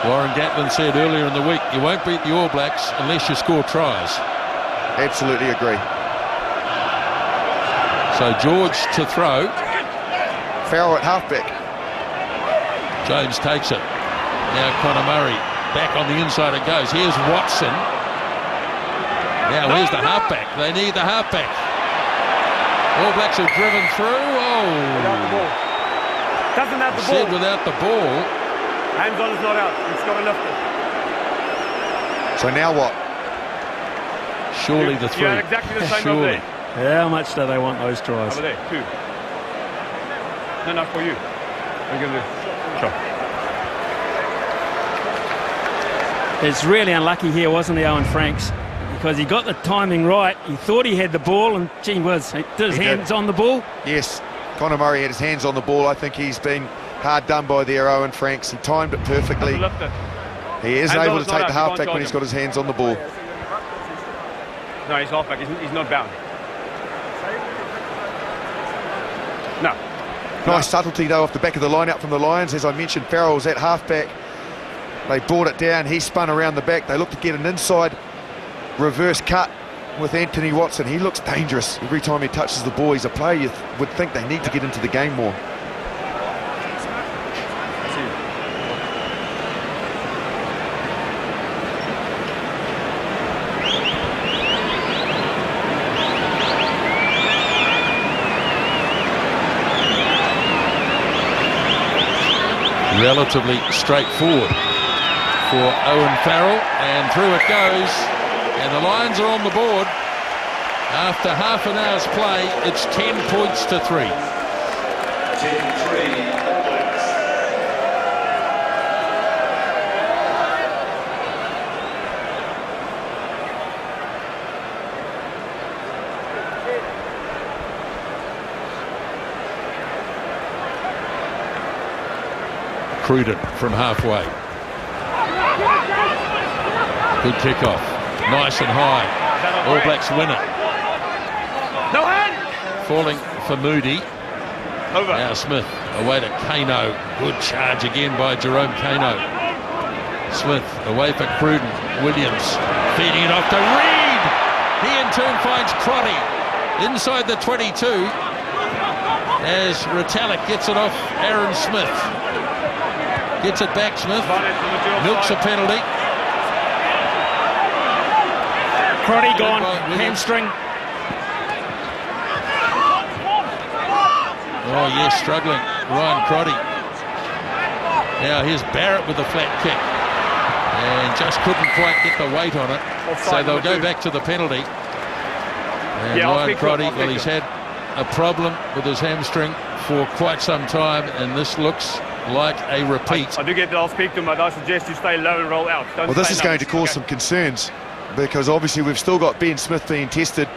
Warren Gatlin said earlier in the week, you won't beat the All Blacks unless you score tries. Absolutely agree. So George to throw. Farrell at halfback. Jones takes it. Now Conor Murray back on the inside it goes. Here's Watson. Now here's the halfback. They need the halfback. All Blacks have driven through. Without the Oh, ball. Doesn't have the said ball. without the ball. Hands on is not out. It's got to lift it. So now what? Surely the three. You had exactly the same over Surely. there. How much do they want those tries? Over there, 2. No, for you. We're going to do. Sure. It's really unlucky here, wasn't he, Owen Franks? Because he got the timing right. He thought he had the ball, and gee whiz, he did his hands on the ball. Yes, Conor Murray had his hands on the ball. I think he's been hard done by there, Owen Franks. He timed it perfectly. Lift it. He is Hands on able is to not take out. the You can't halfback when charge he's him. got his hands on the ball. No, he's halfback. He's not bound. No. Nice subtlety though off the back of the line out from the Lions. As I mentioned, Farrell was at halfback. They brought it down. He spun around the back. They looked to get an inside reverse cut with Anthony Watson. He looks dangerous every time he touches the ball. He's a player you would think they need to get into the game more. Relatively straightforward for Owen Farrell, and through it goes, and the Lions are on the board. After half an hour's play, it's 10 points to 3. 10-3. Cruden from halfway. Good kickoff. Nice and high. All Blacks win it. No hand! Falling for Moody. Over. Now Smith away to Kano. Good charge again by Jerome Kano. Smith away for Cruden. Williams feeding it off to Reed. He in turn finds Crotty inside the 22 as Retallick gets it off Aaron Smith. Gets it back, Smith. Milks a penalty. Crotty gone, hamstring. Oh, yes, struggling. Ryan Crotty. Now here's Barrett with a flat kick. And just couldn't quite get the weight on it. So they'll go back to the penalty. And Ryan Crotty, well, he's had a problem with his hamstring for quite some time, and this looks like a repeat. I do get that. I'll speak to him, but I suggest you stay low and roll out. Don't Well, this stay is low. going to cause some concerns because obviously we've still got Ben Smith being tested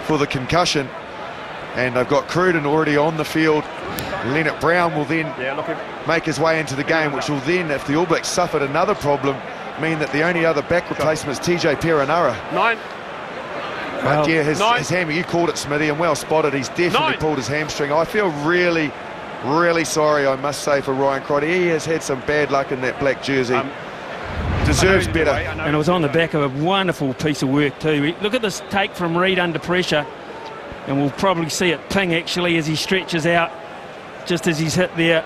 for the concussion, and they've got Cruden already on the field. Leonard Brown will then make his way into the game, which will then, if the All Blacks suffered another problem, mean that the only other back replacement is TJ Perenara. 9. But yeah, his hammy, you called it, Smithy, and well spotted. He's definitely pulled his hamstring. I feel really sorry, I must say, for Ryan Crotty. He has had some bad luck in that black jersey. Deserves better. And it was on the back of a wonderful piece of work too. Look at this take from Reed under pressure, and we'll probably see it ping actually as he stretches out just as he's hit there,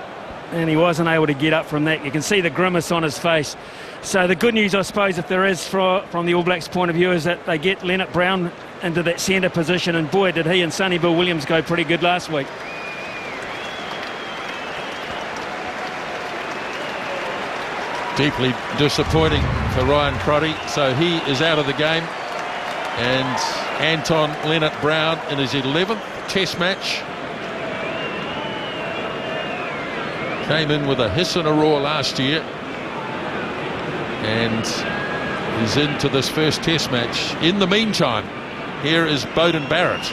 and he wasn't able to get up from that. You can see the grimace on his face. So the good news, I suppose, if there is from the All Blacks point of view, is that they get Leonard Brown into that centre position, and boy did he and Sonny Bill Williams go pretty good last week. Deeply disappointing for Ryan Crotty, so he is out of the game. And Anton Leonard Brown in his 11th Test match came in with a hiss and a roar last year, and he's into this first Test match. In the meantime, here is Beauden Barrett.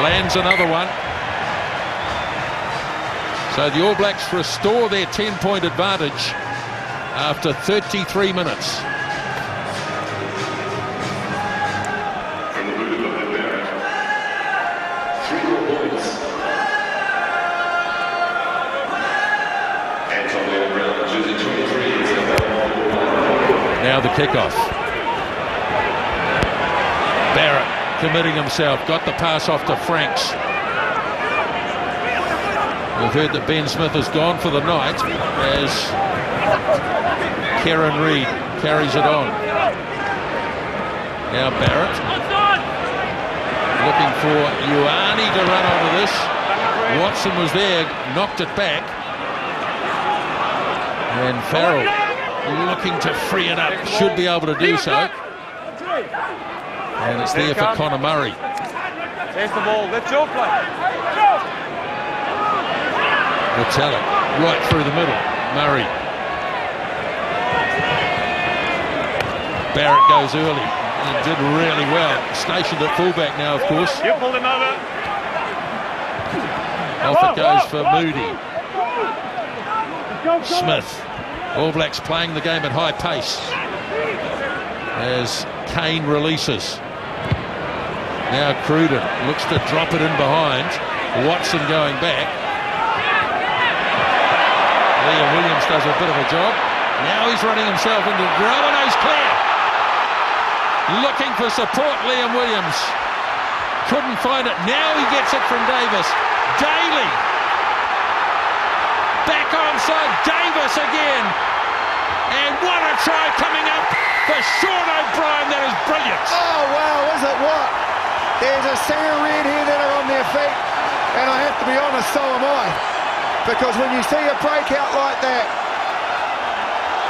Lands another one. So the All Blacks restore their 10-point advantage after 33 minutes. From the boot of Barrett. 3 more points. Anton Leonard Brown, jersey 23. Now the kickoff. Barrett committing himself. Got the pass off to Franks. We've heard that Ben Smith has gone for the night as Kieran Reid carries it on. Now Barrett looking for Ioane to run onto this. Watson was there, knocked it back. And Farrell looking to free it up, should be able to do so. And it's there for Connor Murray. There's the ball, that's your play. Metallic, right through the middle. Murray. Barrett goes early. He did really well. Stationed at fullback now, of course. You pulled him over. Off it goes for Moody. Smith. All Blacks playing the game at high pace as Kane releases. Now Cruden looks to drop it in behind. Watson going back. Liam Williams does a bit of a job. Now he's running himself into the grub, and he's clear. Looking for support, Liam Williams. Couldn't find it. Now he gets it from Davis. Daly. Back onside, Davis again. And what a try coming up for Sean O'Brien. That is brilliant. Oh, wow, is it what? There's a sea of red here that are on their feet. And I have to be honest, so am I. Because when you see a breakout like that,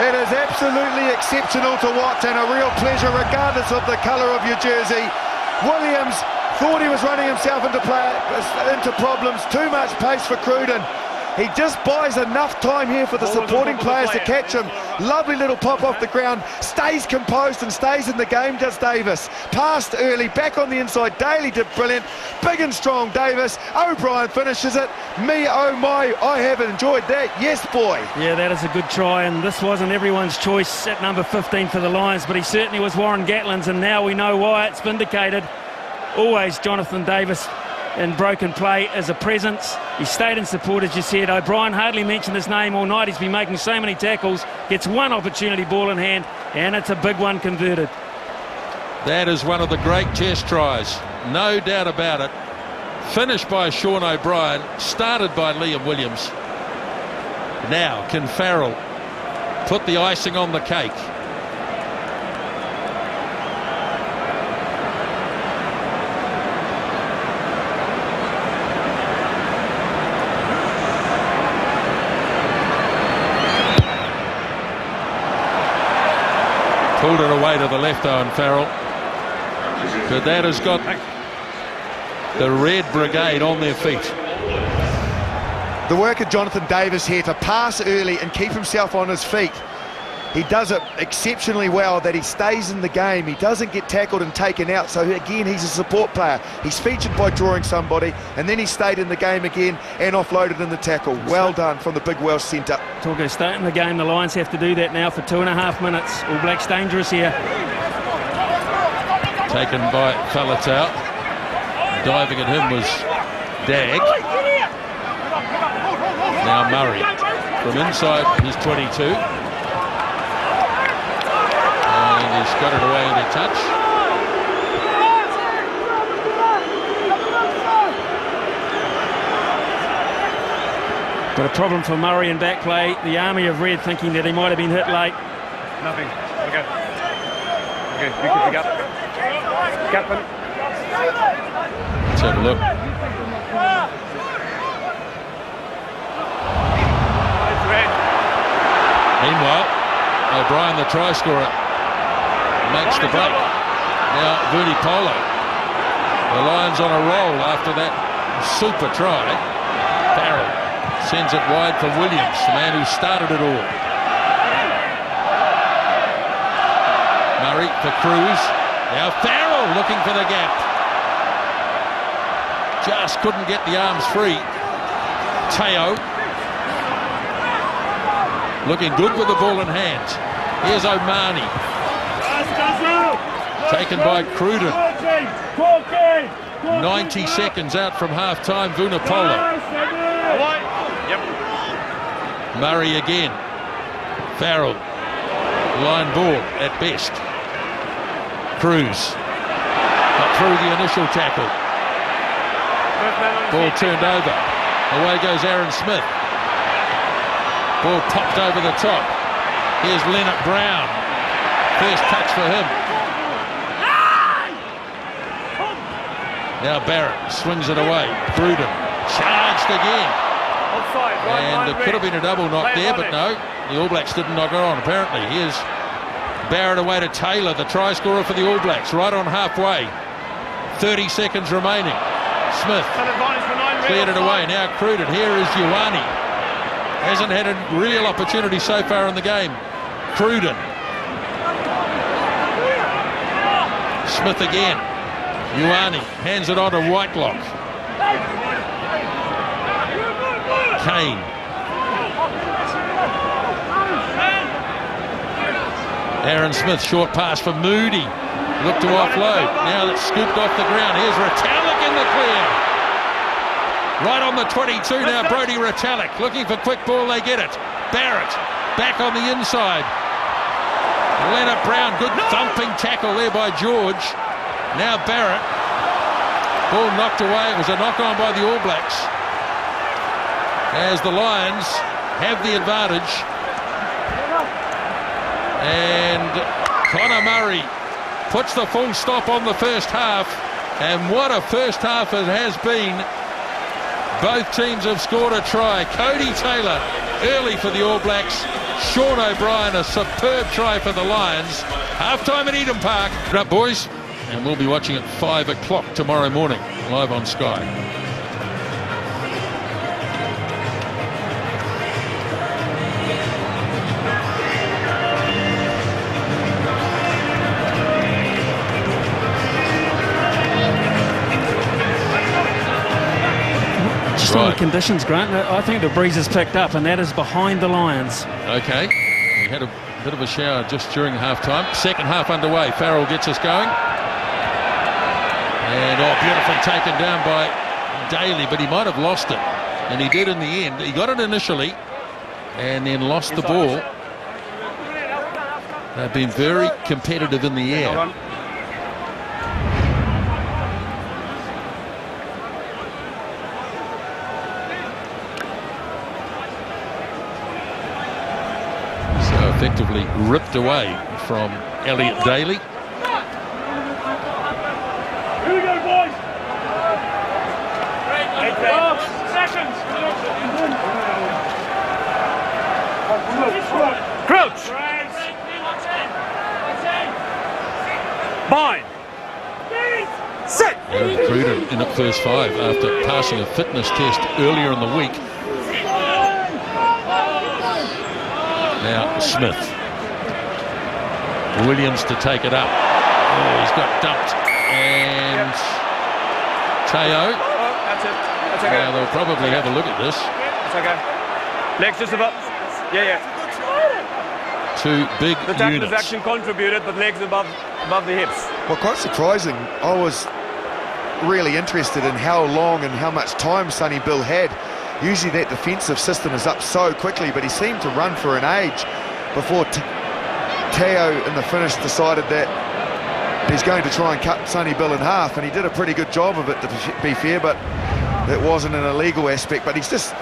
it is absolutely exceptional to watch and a real pleasure regardless of the colour of your jersey. Williams thought he was running himself into problems. Too much pace for Cruden. He just buys enough time here for the supporting players to catch him. Lovely little pop off the ground. Stays composed and stays in the game, does Davis. Passed early, back on the inside. Daly did brilliant. Big and strong Davis. O'Brien finishes it. Me, oh my, I have enjoyed that. Yes, boy. Yeah, that is a good try, and this wasn't everyone's choice at number 15 for the Lions, but he certainly was Warren Gatlin's, and now we know why. It's vindicated. Always Jonathan Davis in broken play as a presence. He stayed in support, as you said. O'Brien hardly mentioned his name all night. He's been making so many tackles. Gets one opportunity, ball in hand, and it's a big one converted. That is one of the great chess tries, no doubt about it. Finished by Sean O'Brien, started by Liam Williams. Now can Farrell put the icing on the cake? Pulled it away to the left, Owen Farrell. But that has got the Red Brigade on their feet. The work of Jonathan Davis here to pass early and keep himself on his feet. He does it exceptionally well, that he stays in the game. He doesn't get tackled and taken out, so again, he's a support player. He's featured by drawing somebody, and then he stayed in the game again and offloaded in the tackle. Well done from the big Welsh centre. Talking of staying in the game, the Lions have to do that now for 2.5 minutes. All Blacks dangerous here. Taken by Falatau. Diving at him was Dag. Now Murray from inside his 22. And he's got it away into touch. But a problem for Murray in back play. The army of red thinking that he might have been hit late. Nothing. Okay. Okay, you can pick up. Captain. Let's have a look. It's red. Meanwhile, O'Brien, the try scorer, makes the break. Now Vuni Polo. The Lions on a roll after that super try. Farrell sends it wide for Williams, the man who started it all. Murray for Cruz. Now Farrell looking for the gap. Just couldn't get the arms free. Teo looking good with the ball in hand. Here's O'Mani. Taken by Cruden. 90 seconds out from half-time, Vunipola. Yep. Murray again. Farrell. Line ball at best. Cruz. Got through the initial tackle. Ball turned over. Away goes Aaron Smith. Ball popped over the top. Here's Leonard Brown. First touch for him. Now Barrett swings it away. Cruden charged again. Offside, right And line, it could have been a double knock there, but no. The All Blacks didn't knock it on, apparently. Here's Barrett away to Taylor, the try scorer for the All Blacks, right on halfway. 30 seconds remaining. Smith cleared it away. Now Cruden. Here is Ioane. Hasn't had a real opportunity so far in the game. Cruden. Smith again. Ioane hands it on to Whitelock. Kane. Aaron Smith, short pass for Moody. Looked to offload. Now that's scooped off the ground. Here's Retallick in the clear. Right on the 22 now, Brodie Retallick. Looking for quick ball, they get it. Barrett back on the inside. Leonard Brown, good thumping tackle there by George. Now Barrett. Ball knocked away. It was a knock-on by the All Blacks. As the Lions have the advantage. And Connor Murray puts the full stop on the first half. And what a first half it has been. Both teams have scored a try. Cody Taylor early for the All Blacks. Sean O'Brien, a superb try for the Lions. Half-time at Eden Park. Good up, boys. And we'll be watching at 5 o'clock tomorrow morning, live on Sky. Just on the conditions, Grant, I think the breeze has picked up, and that is behind the Lions. Okay. We had a bit of a shower just during half-time. Second half underway. Farrell gets us going. And beautifully taken down by Daly, but he might have lost it. And he did in the end. He got it initially and then lost the ball. They've been very competitive in the air. So effectively ripped away from Elliot Daly. Here we go, boys. 12 seconds. Crouch. Bind. Sit. Aaron Cruden in at first 5 after passing a fitness test earlier in the week. Now Smith. Williams to take it up. Oh, he's got dumped. And Teo. That's it. That's okay. Now they'll probably have a look at this. It's okay. Legs just above. Yeah. Two big The tackle units. is actually contributed, but legs above the hips. Well, quite surprising. I was really interested in how long and how much time Sonny Bill had. Usually that defensive system is up so quickly, but he seemed to run for an age before Teo in the finish decided that he's going to try and cut Sonny Bill in half, and he did a pretty good job of it, to be fair, but it wasn't an illegal aspect. But he's just,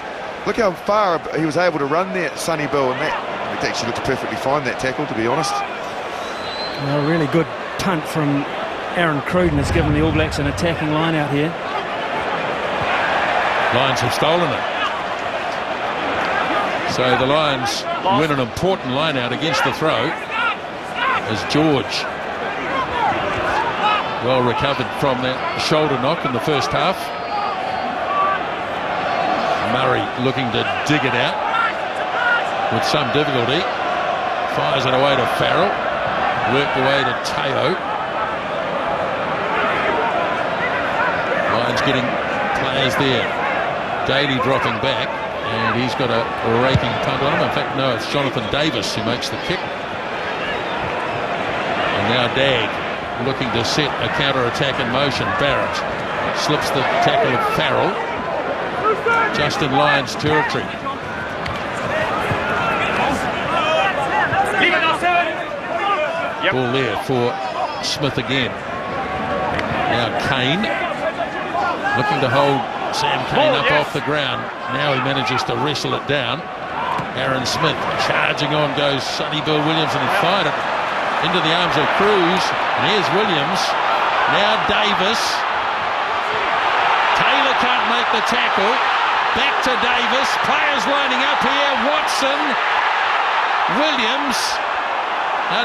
look how far he was able to run there, Sonny Bill, and that it actually looked perfectly fine, that tackle, to be honest. Well, a really good punt from Aaron Cruden has given the All Blacks an attacking line out here. Lions have stolen it. So the Lions win an important line out against the throw as George well recovered from that shoulder knock in the first half. Murray looking to dig it out with some difficulty. Fires it away to Farrell. Worked away to Teo. Lions getting players there. Daly dropping back, and he's got a raking punt on him. In fact, no, it's Jonathan Davis who makes the kick. And now Dag looking to set a counter-attack in motion. Barrett slips the tackle of Farrell. Just in Lions territory. Yep. Ball there for Smith again. Now Kane looking to hold Sam Kane up off the ground. Now he manages to wrestle it down. Aaron Smith charging on goes Sonny Bill Williams, and he fired it into the arms of Cruz. And here's Williams. Now Davis. Taylor can't make the tackle. Back to Davis. Players lining up here. Watson. Williams.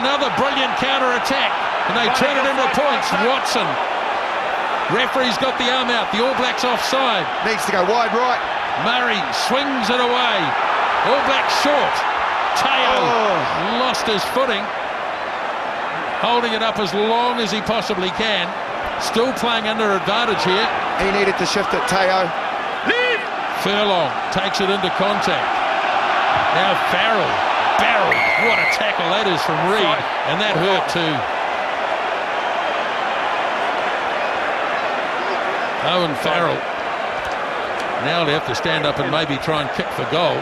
Another brilliant counter-attack. And they turn it into points. Watson. Referee's got the arm out. The All Blacks offside. Needs to go wide right. Murray swings it away. All Blacks short. Teo lost his footing. Holding it up as long as he possibly can. Still playing under advantage here. He needed to shift it, Teo. Furlong takes it into contact. Now Farrell. Barrel. What a tackle that is from Reed. And that hurt too. Owen Farrell. Now they have to stand up and maybe try and kick for goal.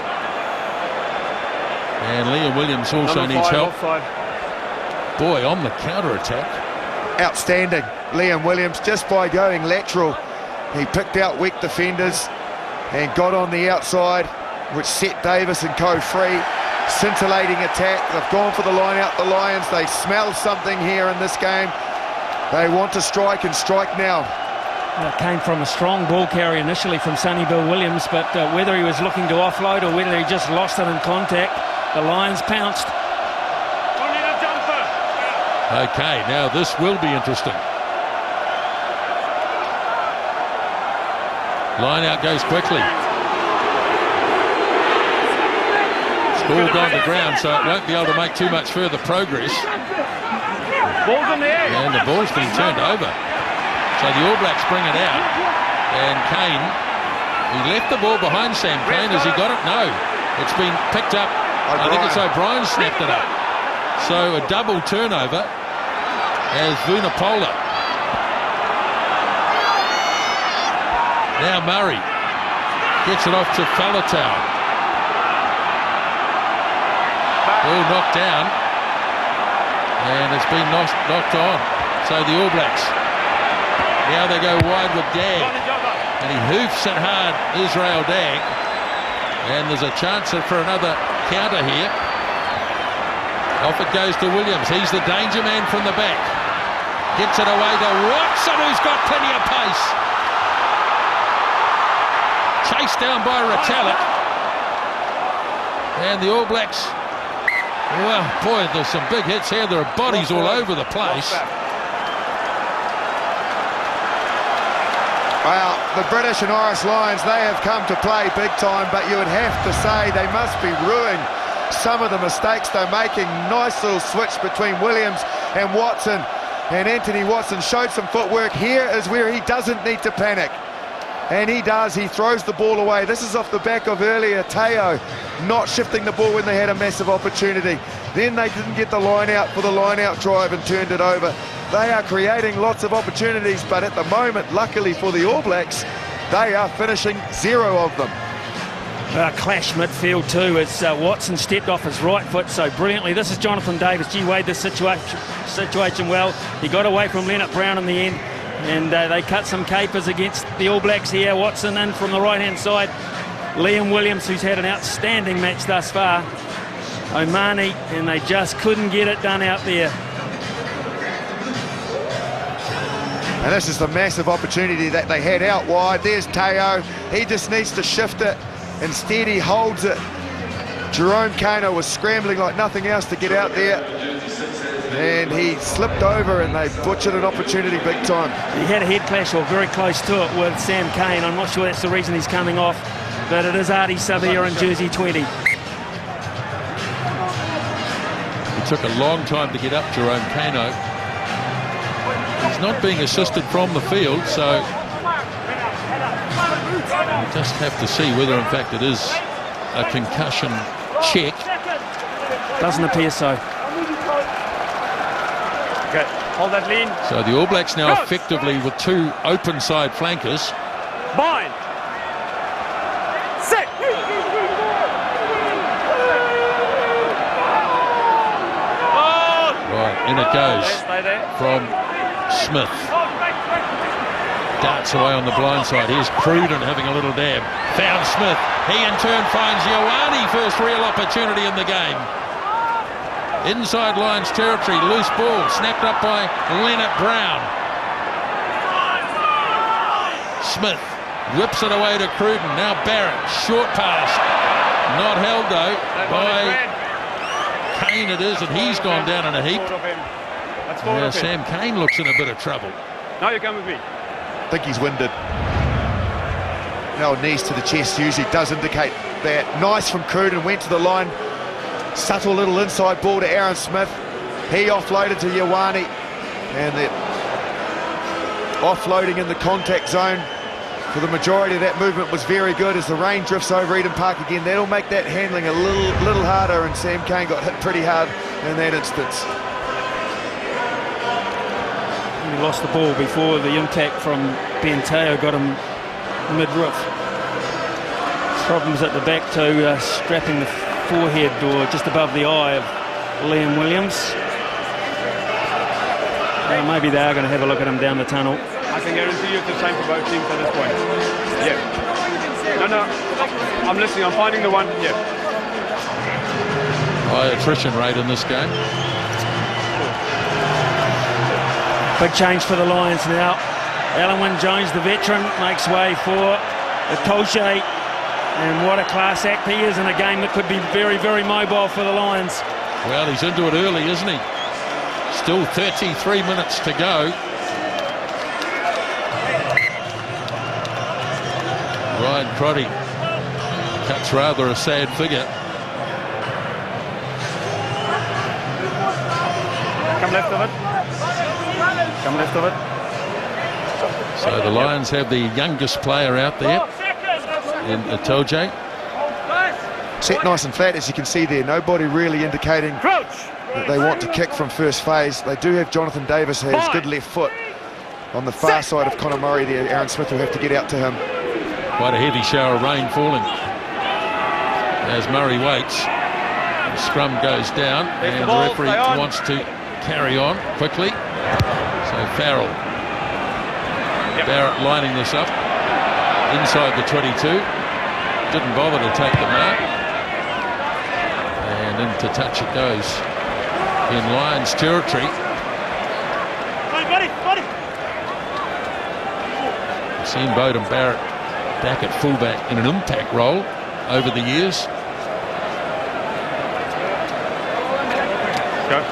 And Liam Williams also needs help. Boy, on the counter-attack. Outstanding. Liam Williams, just by going lateral, he picked out weak defenders and got on the outside, which set Davis and co free. Scintillating attack. They've gone for the line out, the Lions. They smell something here in this game. They want to strike and strike now. It came from a strong ball carry initially from Sonny Bill Williams, but whether he was looking to offload or whether he just lost it in contact, the Lions pounced. Okay, now this will be interesting. Line out goes quickly. It's all gone to ground, so it won't be able to make too much further progress. Ball's in the air. And the ball's been turned over. So the All Blacks bring it out. And Kane, he left the ball behind Sam Kane. Has he got it? No. It's been picked up. I think it's O'Brien snapped it up. So a double turnover as Vunipola. Now Murray gets it off to Faletau. Ball knocked down. And it's been knocked on. So the All Blacks. Now they go wide with Dag. And he hoofs it hard, Israel Dag. And there's a chance for another counter here. Off it goes to Williams. He's the danger man from the back. Gets it away to Watson, who's got plenty of pace. Chased down by Retallick. And the All Blacks, well, boy, there's some big hits here. There are bodies all over the place. Well, the British and Irish Lions, they have come to play big time, but you would have to say they must be ruining some of the mistakes they're making. Nice little switch between Williams and Watson. And Anthony Watson showed some footwork. Here is where he doesn't need to panic. And he does. He throws the ball away. This is off the back of earlier Teo not shifting the ball when they had a massive opportunity. Then they didn't get the line out for the line out drive and turned it over. They are creating lots of opportunities, but at the moment, luckily for the All Blacks, they are finishing 0 of them. Clash midfield too as Watson stepped off his right foot so brilliantly. This is Jonathan Davis. Gee, weighed this situation well. He got away from Leonard Brown in the end, and they cut some capers against the All Blacks here. Watson in from the right-hand side. Liam Williams, who's had an outstanding match thus far. Omani, and they just couldn't get it done out there. And this is the massive opportunity that they had out wide. There's Teo. He just needs to shift it. Instead, he holds it. Jerome Kano was scrambling like nothing else to get out there. And he slipped over, and they butchered an opportunity big time. He had a head clash, or very close to it, with Sam Kane. I'm not sure that's the reason he's coming off, but it is Artie Savia in jersey 20. It took a long time to get up Jerome Kano. He's not being assisted from the field, so we'll just have to see whether in fact it is a concussion check. Doesn't appear so. Okay, hold that lean. So the All Blacks now effectively with 2 open side flankers. Bind. Set. Right, in it goes from Smith. Darts away on the blind side. Here's Cruden having a little dab. Found Smith. He in turn finds Ioane. First real opportunity in the game. Inside Lions territory. Loose ball. Snapped up by Leonard Brown. Smith whips it away to Cruden. Now Barrett. Short pass. Not held though by Kane it is, and he's gone down in a heap. Now Sam Kane looks in a bit of trouble. Now you come with me. I think he's winded. No, knees to the chest usually does indicate that. Nice from Cruden, went to the line. Subtle little inside ball to Aaron Smith. He offloaded to Ioane, and the offloading in the contact zone for the majority of that movement was very good. As the rain drifts over Eden Park again, that'll make that handling a little harder, and Sam Kane got hit pretty hard in that instance. He lost the ball before the impact from Benteo got him mid-roof. Problems at the back to strapping the forehead or just above the eye of Liam Williams. Maybe they are going to have a look at him down the tunnel. I can guarantee you it's the same for both teams at this point. Yeah. No, I'm listening. I'm finding the one. Yeah. High attrition rate in this game. Big change for the Lions now. Alan Wynne-Jones, the veteran, makes way for Itoje. And what a class act he is in a game that could be very, very mobile for the Lions. Well, he's into it early, isn't he? Still 33 minutes to go. Ryan Crotty cuts rather a sad figure. Come left of it. Come left of it. So the Lions have the youngest player out there in Itoje. Set nice and flat, as you can see there. Nobody really indicating that they want to kick from first phase. They do have Jonathan Davis, who has good left foot. On the far side of Conor Murray there, Aaron Smith will have to get out to him. Quite a heavy shower of rain falling as Murray waits. The scrum goes down and the referee wants to carry on quickly. So Farrell, Barrett lining this up inside the 22. Didn't bother to take the mark. And into touch it goes in Lions territory. I've seen Bowden Barrett back at fullback in an impact role over the years. Go.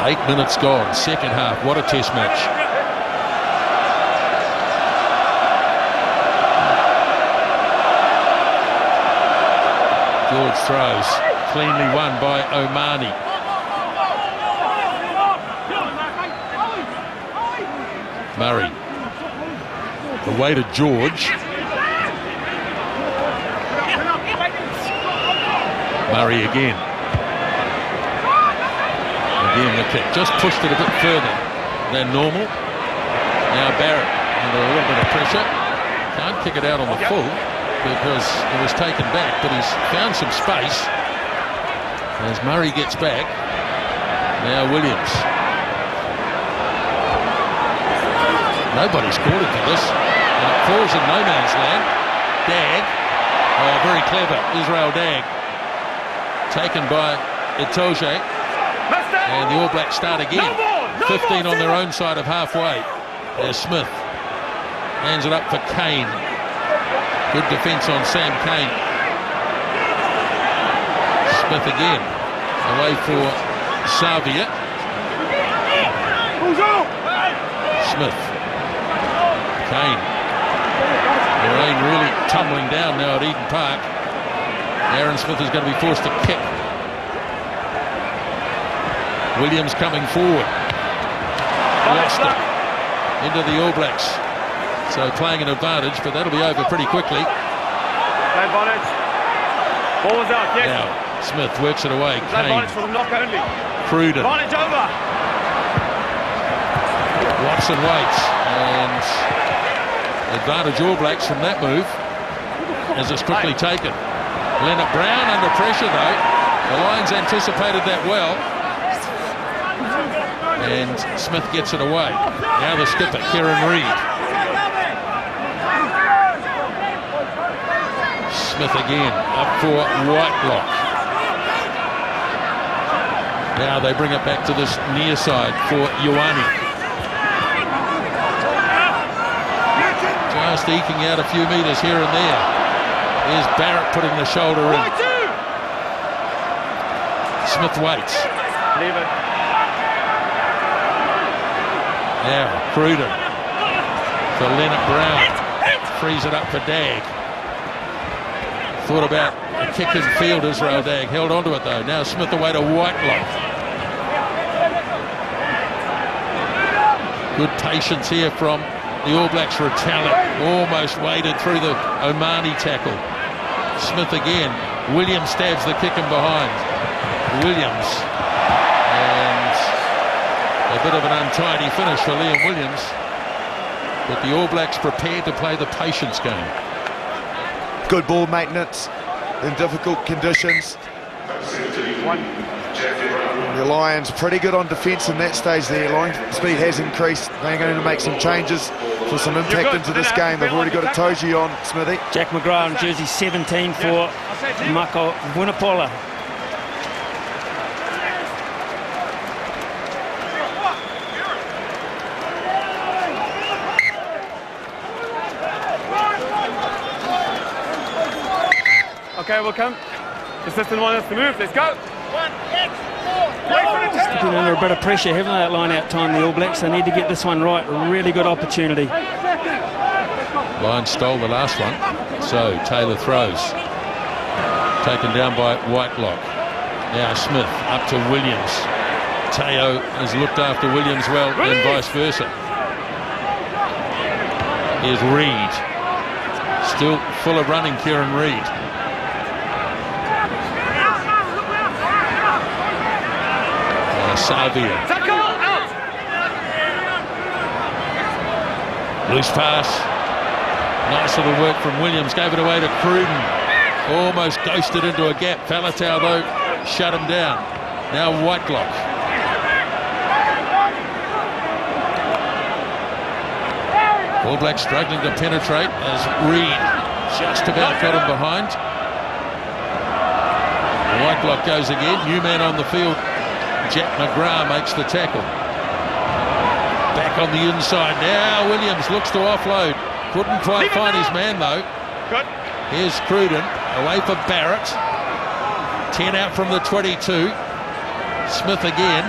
Eight minutes gone, second half. What a test match. George throws, cleanly won by Omani. Murray, away to George. Murray again. Again the kick, just pushed it a bit further than normal. Now Barrett under a little bit of pressure. Can't kick it out on the full because it was taken back, but he's found some space as Murray gets back. Now Williams. Nobody's caught it for this, and it falls in no man's land. Dag, oh, very clever, Israel Dag, taken by Itoje, and the All Blacks start again. 15 on their own side of halfway. There's Smith, hands it up for Kane. Good defence on Sam Kane. Smith again, away for Savia. Smith. Kane. The rain really tumbling down now at Eden Park. Aaron Smith is going to be forced to kick. Williams coming forward. Lost it into the All Blacks. So playing an advantage, but that'll be over pretty quickly. Advantage. Ball is out, yes. Now Smith works it away. Kane. Advantage for the knock only. Cruden. Advantage over. Watson waits, and advantage All Blacks from that move as it's quickly taken. Leonard Brown under pressure though. The Lions anticipated that well. And Smith gets it away. Now the skipper, Kieran Reid. Smith again, up for Whitelock. Now they bring it back to this near side for Ioane. Just eking out a few metres here and there. Here's Barrett putting the shoulder in. Smith waits. Leave it. Now Cruden for Leonard Brown. Frees it up for Dag. Thought about a kick in field. Israel Dag held onto it though. Now Smith away to Whitelock. Good patience here from the All Blacks for a talent. Almost waded through the Omani tackle. Smith again. Williams stabs the kick in behind. Williams. And a bit of an untidy finish for Liam Williams. But the All Blacks prepared to play the patience game. Good ball maintenance in difficult conditions. The Lions pretty good on defence in that stage there. Line speed has increased. They're going to make some changes for some impact into this game. They've already got a Toji on, Smithy. Jack McGrath on jersey 17 for Mako Vunapola. Okay, we'll come. Assistant one us to move. Let's go. Been under a bit of pressure, haven't they, that line out time, the All Blacks. They need to get this one right. Really good opportunity. Lions stole the last one, so Taylor throws. Taken down by Whitelock. Now Smith up to Williams. Teo has looked after Williams well, and vice versa. Here's Reid. Still full of running, Kieran Reid. Savia. Loose pass. Nice little work from Williams. Gave it away to Cruden. Almost ghosted into a gap. Faletau though shut him down. Now Whitelock. All Blacks struggling to penetrate as Reid just about got him behind. Whitelock goes again. New man on the field. Jack McGrath makes the tackle. Back on the inside now. Williams looks to offload. Couldn't quite find his man though. Good. Here's Cruden away for Barrett. 10 out from the 22. Smith again.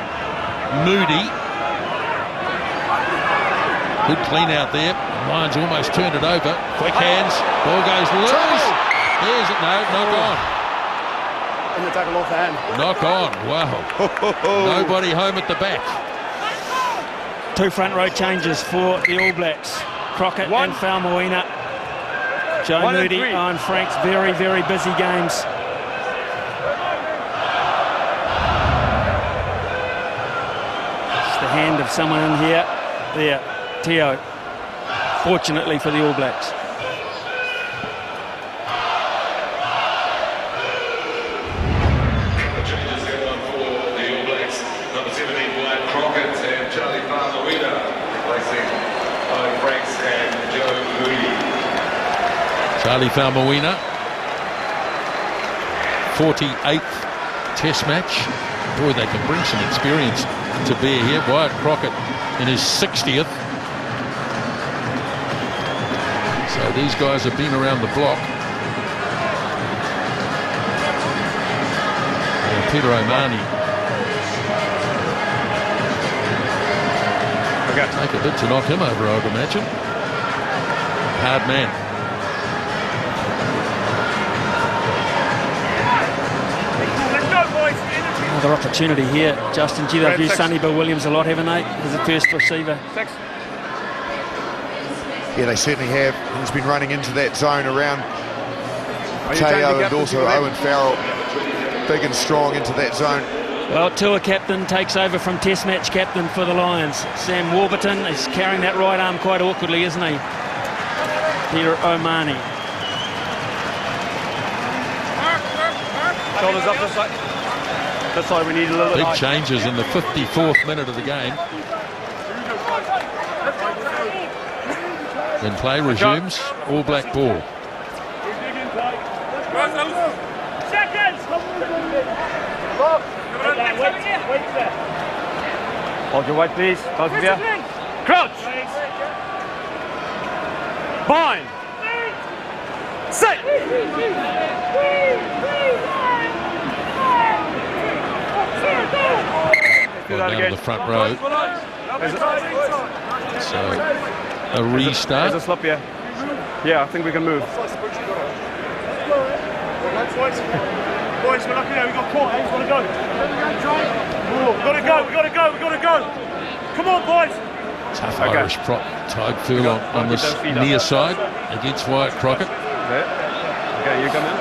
Moody. Good clean out there. Lions almost turned it over. Quick hands. Ball goes loose. Here's it. No, knock on. In the tackle off the hand. Knock on. Wow. Nobody home at the back. Two front row changes for the All Blacks. Crockett and Faumuina. Joe Moody, Owen Franks, very, very busy games. It's the hand of someone in here. There, Teo. Fortunately for the All Blacks. Charlie Faumuina, 48th Test match. Boy, they can bring some experience to bear here. Wyatt Crockett in his 60th. So these guys have been around the block. And Peter O'Mahony. Take a bit to knock him over, I would imagine. Hard man. Another opportunity here. Justin, gee, they've used Sonny Bill Williams a lot, haven't they? As a first receiver. Yeah, they certainly have. He's been running into that zone around Teo and also Owen Farrell. Big and strong into that zone. Well, Tua captain takes over from Test match captain for the Lions. Sam Warburton is carrying that right arm quite awkwardly, isn't he? Peter O'Mahony. Shoulders up this side. That's why we need a little bit Big high. changes in the 54th minute of the game. Then play resumes. All Black ball. Seconds! Hold your weight, please. Both of you. Crouch. Bind. Sit. Do that Down to again. the front row. So a There's restart. a slip here. Yeah, I think we can move. Boys, we're lucky now. We got caught. We've got to go. We've got to go. We've got to go. We've got to go. Come on, boys. Tough Okay. Irish prop. Type Furlong on this Don't feed up. near side against Wyatt Crockett. There. Okay, you come in.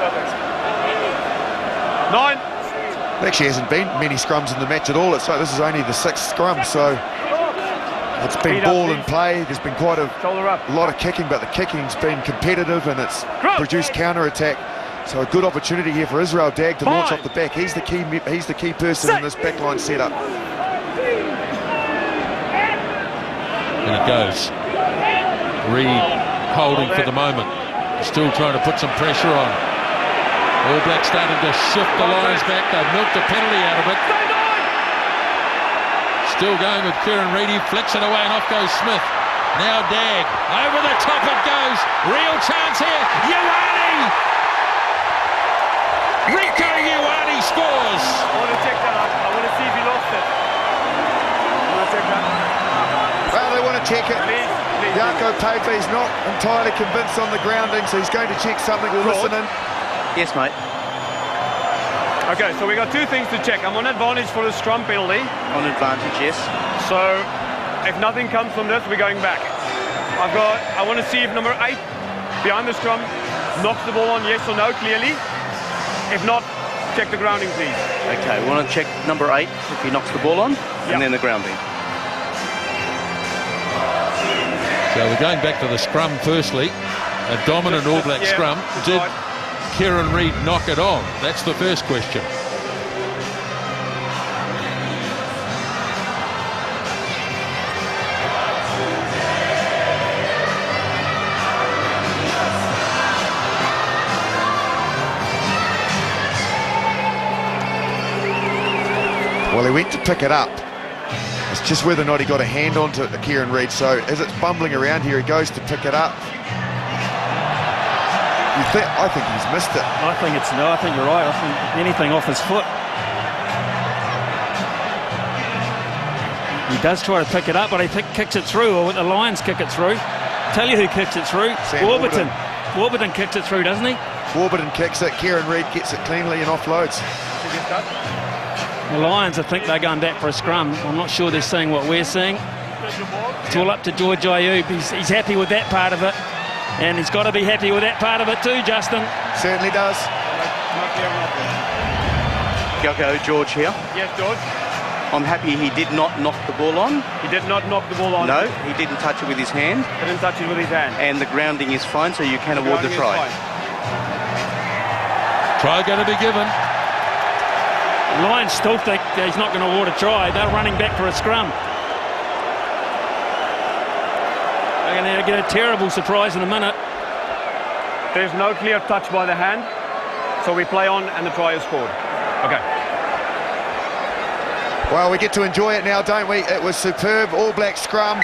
9. There actually hasn't been many scrums in the match at all. This is only the 6th scrum, so it's been Feet up, ball and please. play. There's been quite a Shoulder up. lot of kicking, but the kicking's been competitive and it's Crouch. produced counter-attack. So a good opportunity here for Israel Dagg to launch Bind. off the back. He's the key person in this backline setup. And it goes. Reed holding for the moment. Still trying to put some pressure on. All Blacks starting to shift the Lions back. They've milked the penalty out of it. Still going with Kieran Reid. He flicks it away and off goes Smith. Now Dagg. Over the top it goes. Real chance here. Ioane! Rico Ioane scores. I want to check that up. I want to see if he lost it. I want to check that. Well, they want to check it. Please, please. Jaco Pepe is not entirely convinced on the grounding, so he's going to check something. We'll Claude. listen in. Yes, mate. Okay, so we got 2 things to check. I'm on advantage for a scrum penalty. On advantage, yes. So if nothing comes from this, we're going back. I want to see if number 8 behind the scrum knocks the ball on, yes or no, clearly. If not, check the grounding, please. Okay, we want to check number 8 if he knocks the ball on, Yep. and then the grounding. So we're going back to the scrum firstly. A dominant All Black Yeah, scrum. that's Did right. Kieran Reid knock it on? That's the first question. Well, he went to pick it up. It's just whether or not he got a hand onto it, Kieran Reid. So as it's bumbling around here, he goes to pick it up. I think he's missed it. I think it's no. I think you're right. I think anything off his foot. He does try to pick it up, but he kicks it through, or the Lions kick it through. Tell you who kicks it through. Sam Warburton. Warburton kicks it through, doesn't he? Warburton kicks it. Kieran Reid gets it cleanly and offloads. The Lions, I think they're going back for a scrum. I'm not sure they're seeing what we're seeing. It's all up to George Ayoub. He's happy with that part of it. And he's got to be happy with that part of it too, Justin. Certainly does. Go, George here. Yes, George. I'm happy he did not knock the ball on. He did not knock the ball on. No, he didn't touch it with his hand. He didn't touch it with his hand. And the grounding is fine, so you can award the Grounding is try. fine. Try going to be given. Lions still think that he's not going to award a try. They're running back for a scrum. They're going to get a terrible surprise in a minute. There's no clear touch by the hand, so we play on and the try is scored. Okay. Well, we get to enjoy it now, don't we? It was superb, All Black scrum.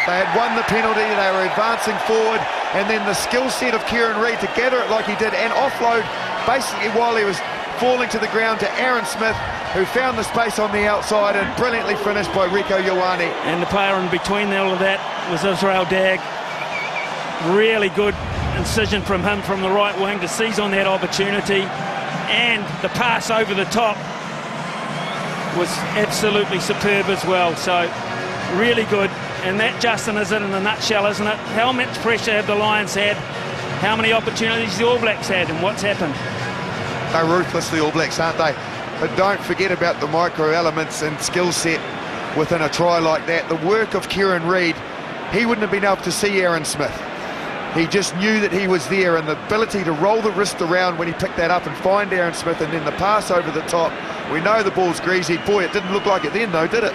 They had won the penalty, they were advancing forward, and then the skill set of Kieran Reid to gather it like he did and offload basically while he was falling to the ground to Aaron Smith, who found the space on the outside and brilliantly finished by Rico Ioane. And the player in between all of that was Israel Dagg. Really good incision from him from the right wing to seize on that opportunity, and the pass over the top was absolutely superb as well. So really good, and that, Justin, is it in a nutshell, isn't it? How much pressure have the Lions had? How many opportunities the All Blacks had, and what's happened? They're ruthless, the All Blacks, aren't they? But don't forget about the micro elements and skill set within a try like that. The work of Kieran Reid, he wouldn't have been able to see Aaron Smith. He just knew that he was there, and the ability to roll the wrist around when he picked that up and find Aaron Smith, and then the pass over the top We know the ball's greasy. Boy, it didn't look like it then, though, did it?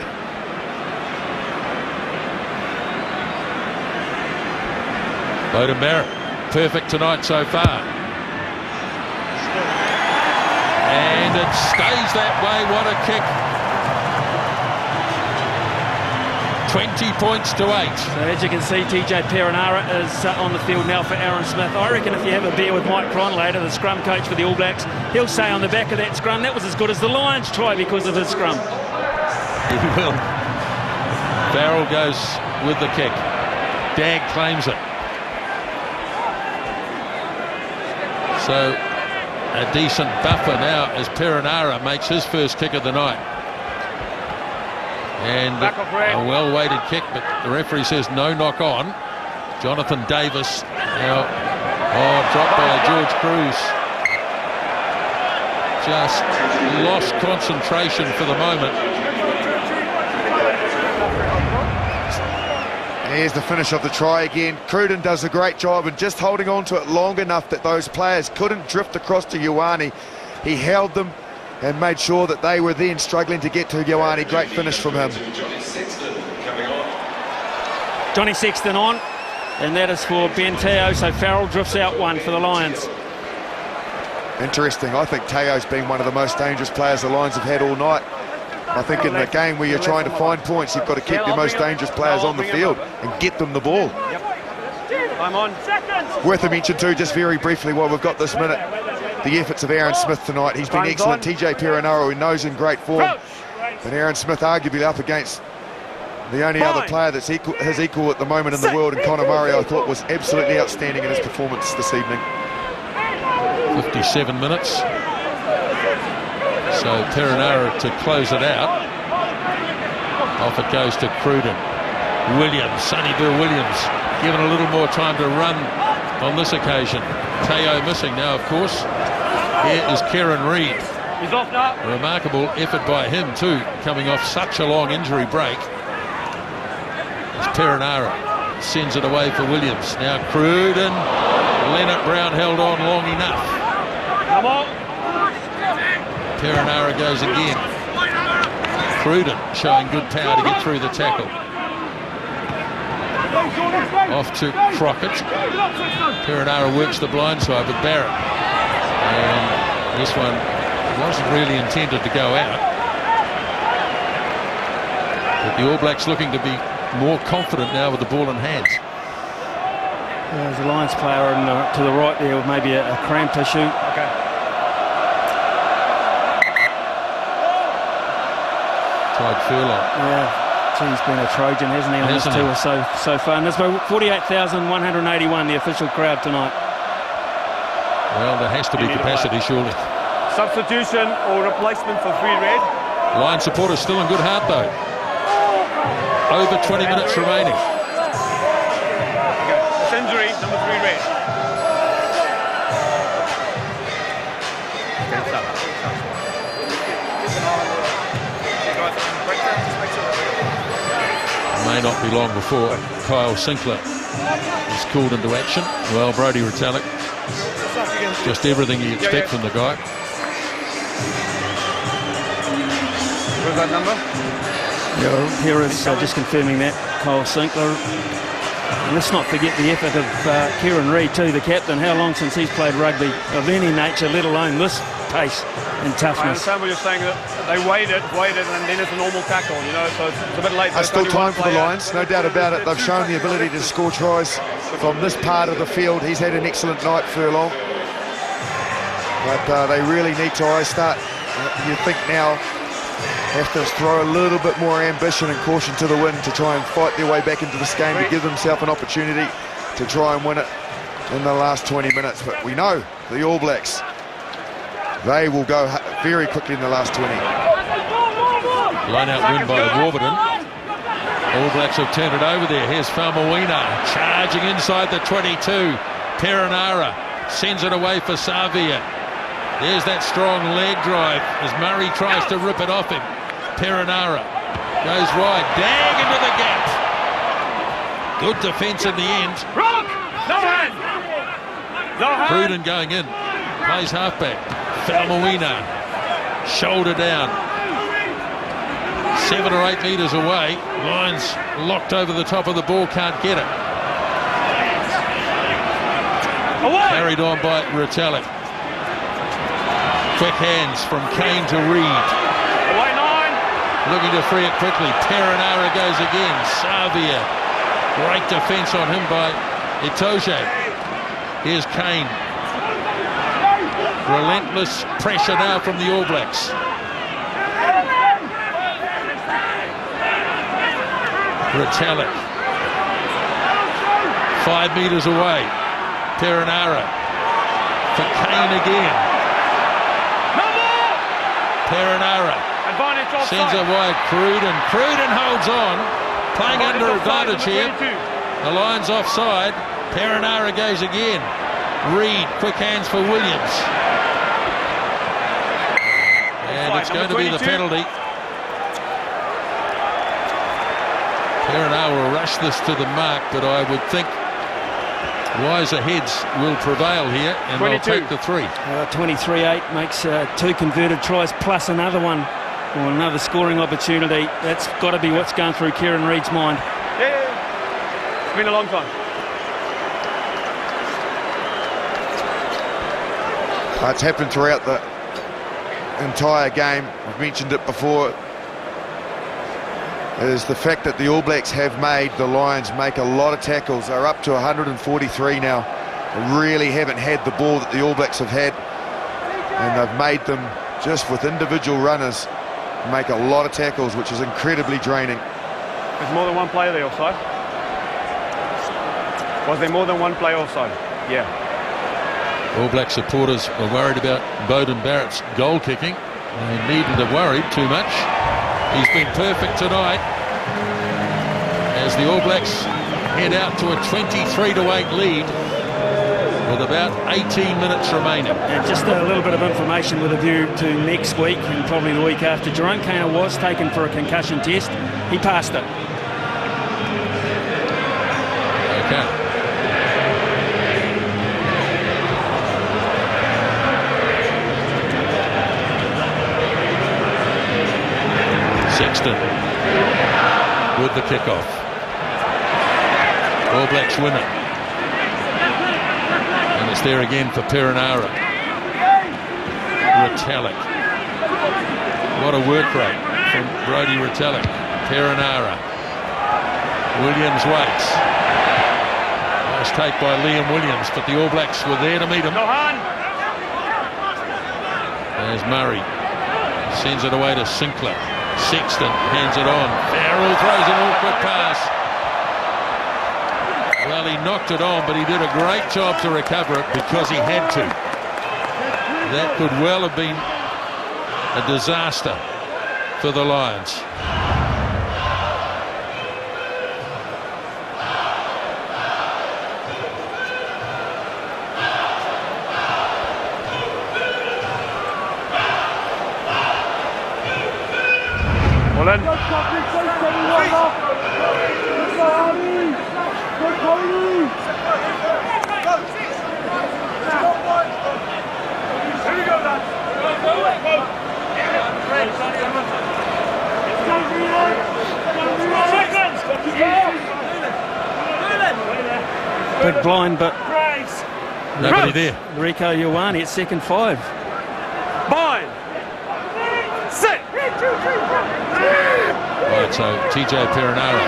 Bowden Barrett, perfect tonight so far. And it stays that way. What a kick. 20 points to 8. So as you can see, TJ Perenara is on the field now for Aaron Smith. I reckon if you have a beer with Mike Cronlater, the scrum coach for the All Blacks, he'll say on the back of that scrum, that was as good as the Lions try because of his scrum. He will. Farrell goes with the kick. Dagg claims it. So a decent buffer now as Perenara makes his first kick of the night. And a well-weighted kick, but the referee says no knock on. Jonathan Davis now, dropped by George Cruz. Just lost concentration for the moment. And here's the finish of the try again. Cruden does a great job in just holding on to it long enough that those players couldn't drift across to Ioane. He held them and made sure that they were then struggling to get to Ioane. Great finish from him. Johnny Sexton on, and that is for Ben Teo, so Farrell drifts out one for the Lions. Interesting. I think Teo's been one of the most dangerous players the Lions have had all night. I think in the game where you're trying to find points, you've got to keep your most dangerous players on the field and get them the ball. I'm on. Worth a mention too, just very briefly while we've got this minute, the efforts of Aaron Smith tonight. He's been excellent. TJ Perenara, who knows in great form, but Aaron Smith arguably up against the only other player that's his equal at the moment in the world, and Conor Murray, I thought, was absolutely outstanding in his performance this evening. 57 minutes. So Perenara to close it out. Off it goes to Cruden. Williams, Sonny Bill Williams, given a little more time to run on this occasion. Teo missing now, of course. Here is Kieran Reid. He's off now. Remarkable effort by him too, coming off such a long injury break. As Perenara sends it away for Williams. Now Cruden. Leonard Brown held on long enough. Come on. Perenara goes again. Cruden showing good power to get through the tackle. Off to Crockett. Perenara works the blind side with Barrett. And this one wasn't really intended to go out. But the All Blacks looking to be more confident now with the ball in hands. There's a Lions player to the right there with maybe a cramp issue. Okay. Tried Furlong. Yeah, he's been a Trojan, hasn't he, on this tour so far. And there's about 48,181, the official crowd tonight. Well, there has to be capacity, surely. Substitution or replacement for 3 red. Lion supporters still in good heart, though. Over 20 minutes remaining. It's injury, number 3 red. May not be long before Kyle Sinclair is called into action. Well, Brodie Retallick, just everything you expect from the guy. Where's that number? Yeah, here is just confirming that, Kyle Sinclair. And let's not forget the effort of Kieran Reid too, the captain. How long since he's played rugby of any nature, let alone this pace and toughness. I understand what you're saying, that they waited, and then it's a normal tackle, you know, so it's a bit late. There's still time for the Lions, no doubt about it. They've shown the ability to score tries from this part of the field. He's had an excellent night, Furlong. But they really need to, you think now, have to throw a little bit more ambition and caution to the wind to try and fight their way back into this game, to give themselves an opportunity to try and win it in the last 20 minutes. But we know the All Blacks, they will go very quickly in the last 20. Line out win by Warburton. All Blacks have turned it over there. Here's Faumuina charging inside the 22. Perenara sends it away for Savia. There's that strong leg drive as Murray tries to rip it off him. Perenara goes wide. Dagg into the gap. Good defence in the end. Rock! No hand! No hand! Cruden going in. Plays halfback. Faumuina shoulder down. 7 or 8 metres away. Lions locked over the top of the ball, can't get it. Carried on by Retallick. Quick hands from Kane to Reed. Looking to free it quickly. Perenara goes again. Savia. Great defence on him by Itoje. Here's Kane. Relentless pressure now from the All Blacks. Retallick. 5 metres away. Perenara. For Kane again. Perenara. Sends it wide. Cruden holds on. Playing under advantage here. The Lions offside. Perenara goes again. Reed, quick hands for Williams. And it's going to be the penalty. Perenara will rush this to the mark, but I would think wiser heads will prevail here, and they'll take the 3. 23-8 makes 2 converted tries plus another one, or another scoring opportunity. That's got to be what's going through Kieran Reid's mind. Yeah. It's been a long time. It's happened throughout the entire game. I've mentioned it before. Is the fact that the All Blacks have made the Lions make a lot of tackles. They're up to 143 now. They really haven't had the ball that the All Blacks have had, and they've made them, just with individual runners, make a lot of tackles, which is incredibly draining. There's more than one player there offside. Was there more than one player offside? Yeah. All Black supporters are worried about Beauden Barrett's goal kicking. They needn't have worried too much. He's been perfect tonight as the All Blacks head out to a 23-8 lead with about 18 minutes remaining. And just a little bit of information with a view to next week and probably the week after. Jerome Kaner was taken for a concussion test. He passed it. Okay. Sexton with the kickoff. All Blacks win it. And it's there again for Perenara. Retallick. What a work rate from Brodie Retallick. Perenara. Williams waits. Nice take by Liam Williams, but the All Blacks were there to meet him. There's Murray. Sends it away to Sinclair. Sexton hands it on. Farrell throws an awkward pass. Well, he knocked it on, but he did a great job to recover it because he had to. That could well have been a disaster for the Lions. Big blind, but nobody there. Rico Ioane at second 5. Bind. Sit. Right, so TJ Perenara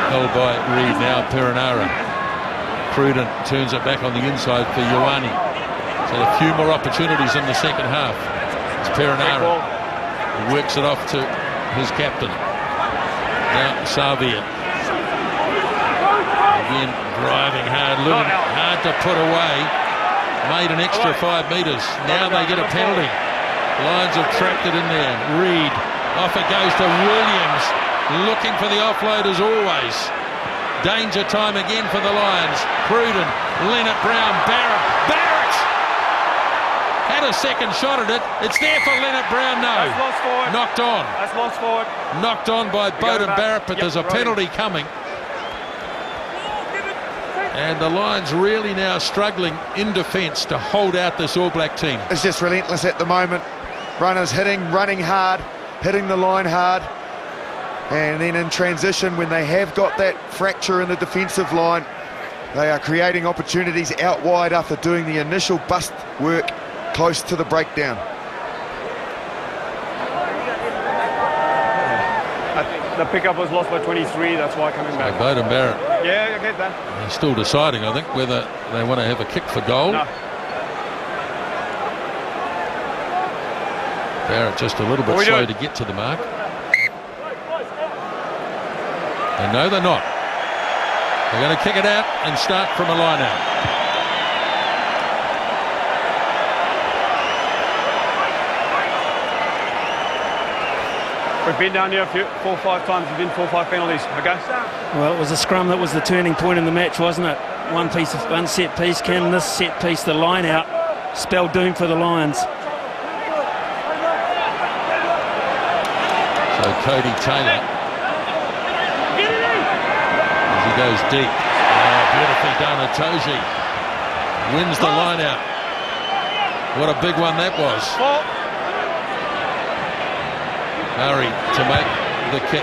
held by Reed. Now Perenara. Cruden turns it back on the inside for Ioane. So a few more opportunities in the second half. It's Perenara who works it off to his captain. Now Savia. Again driving hard, looking hard to put away. Made an extra 5 metres. Now they get a penalty. Lions have trapped it in there. Reed. Off it goes to Williams. Looking for the offload as always. Danger time again for the Lions. Cruden. Leonard Brown. Barrett had a second shot at it. It's there for Leonard Brown. No. That's lost forward. Knocked on. That's lost forward. Knocked on by Beauden Barrett, but there's a penalty coming. And the Lions really now struggling in defence to hold out this All Black team. It's just relentless at the moment. Runners running hard, hitting the line hard. And then in transition, when they have got that fracture in the defensive line, they are creating opportunities out wide after doing the initial bust work close to the breakdown. The pickup was lost by 23, that's why coming back. Bowden Barrett. Yeah, I get that. They're still deciding, I think, whether they want to have a kick for goal. No. Barrett just a little bit slow to get to the mark. And no, they're not. They're going to kick it out and start from a line out. We've been down here 4 or 5 times. We've been 4 or 5 penalties. Okay. Well, it was a scrum that was the turning point in the match, wasn't it? One set piece. Can this set piece, the line out, spell doom for the Lions? So Cody Taylor, as he goes deep. Beautifully done, Itoje wins the line out. What a big one that was. Murray to make the kick.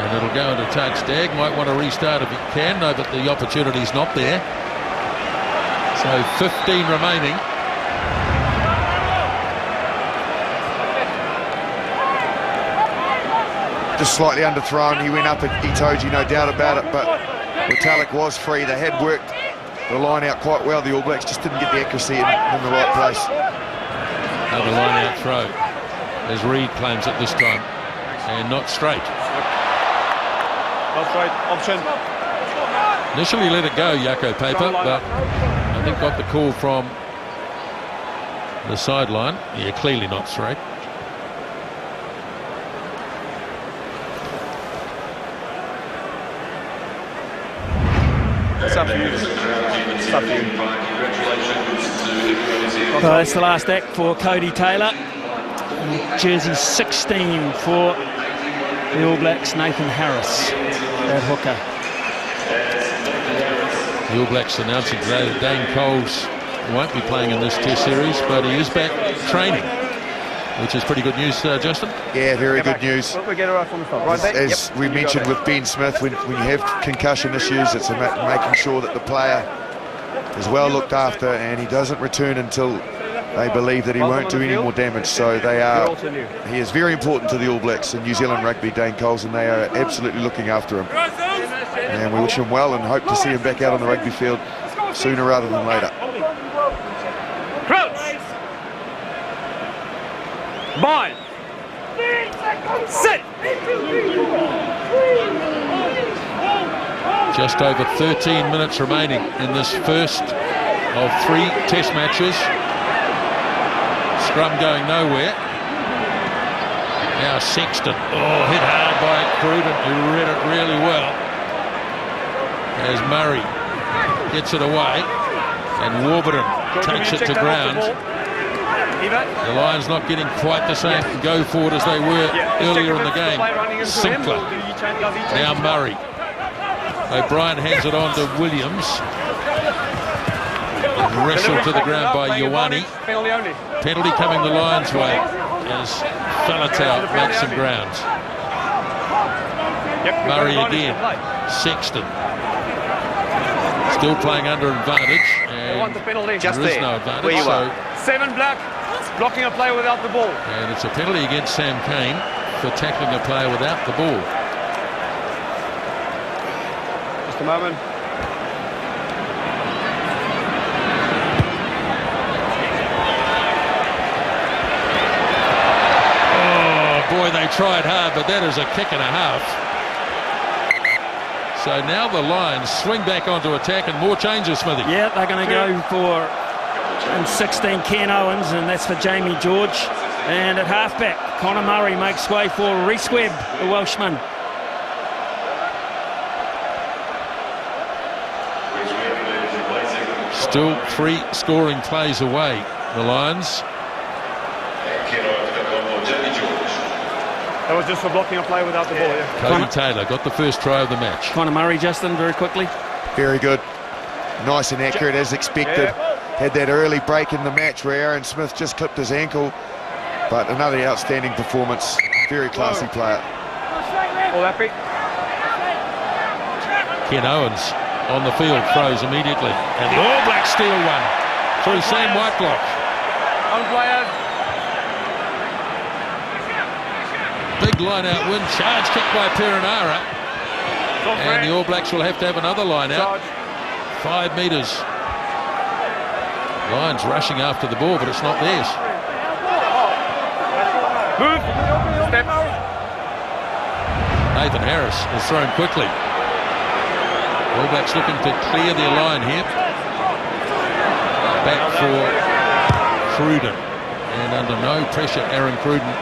And it'll go into touch. Stagg might want to restart if he can. No, but the opportunity's not there. So 15 remaining. Just slightly underthrown. He went up at Itoje, no doubt about it, but Retallick was free. They had worked the line out quite well. The All Blacks just didn't get the accuracy in the right place. Another line out throw, as Reid claims it this time, and not straight. Not straight, option. Initially let it go, Yako Paper, but I think got the call from the sideline. Yeah, clearly not straight. Well, that's the last act for Cody Taylor. Jersey 16 for the All Blacks, Nathan Harris at hooker. The All Blacks announcing today that Dane Coles won't be playing in this Test series, but he is back training, which is pretty good news, Justin. Yeah, very good news. We get it right from the top. Right, as we mentioned with Ben Smith, when you have concussion issues, it's making sure that the player is well looked after and he doesn't return until they believe that he won't do any more damage. So he is very important to the All Blacks in New Zealand rugby, Dane Coles, and they are absolutely looking after him. And we wish him well and hope to see him back out on the rugby field sooner rather than later. Crouch. Bind. Sit. Just over 13 minutes remaining in this first of 3 Test matches. Scrum going nowhere. Now Sexton. Oh, hit hard by Cruden, who read it really well. As Murray gets it away, and Warburton takes it to ground. The Lions not getting quite the same go forward as they were earlier in the game. Sinclair. Now Murray. O'Brien hands it on to Williams. Wrestled to the ground by Ioane. Penalty coming the Lions' way as Falatau makes some grounds. Murray again. Sexton. Still playing under advantage. And just there is there, no advantage. where you are. 7 black, blocking a player without the ball. And it's a penalty against Sam Cane for tackling a player without the ball. Just a moment. Oh boy, they tried hard, but that is a kick and a half. So now the Lions swing back onto attack and more changes, Smithy. Yeah, they're going to go for in 16 Ken Owens, and that's for Jamie George. And at halfback, Connor Murray makes way for Rhys Webb, the Welshman. Still 3 scoring plays away, the Lions. That was just for blocking a player without the ball, yeah. Cody Taylor got the first try of the match. Connor Murray, Justin, very quickly. Very good. Nice and accurate as expected. Had that early break in the match where Aaron Smith just clipped his ankle. But another outstanding performance. Very classy player. All happy? Ken Owens on the field, throws immediately. And the All Blacks steal one through Sam Whitelock. On players. Big line-out win, charge kick by Perenara. And the All Blacks will have to have another line-out. 5 metres. Lions rushing after the ball, but it's not theirs. Move. Step. Nathan Harris is thrown quickly. All Blacks looking to clear their line here. Back for Cruden. And under no pressure, Aaron Cruden.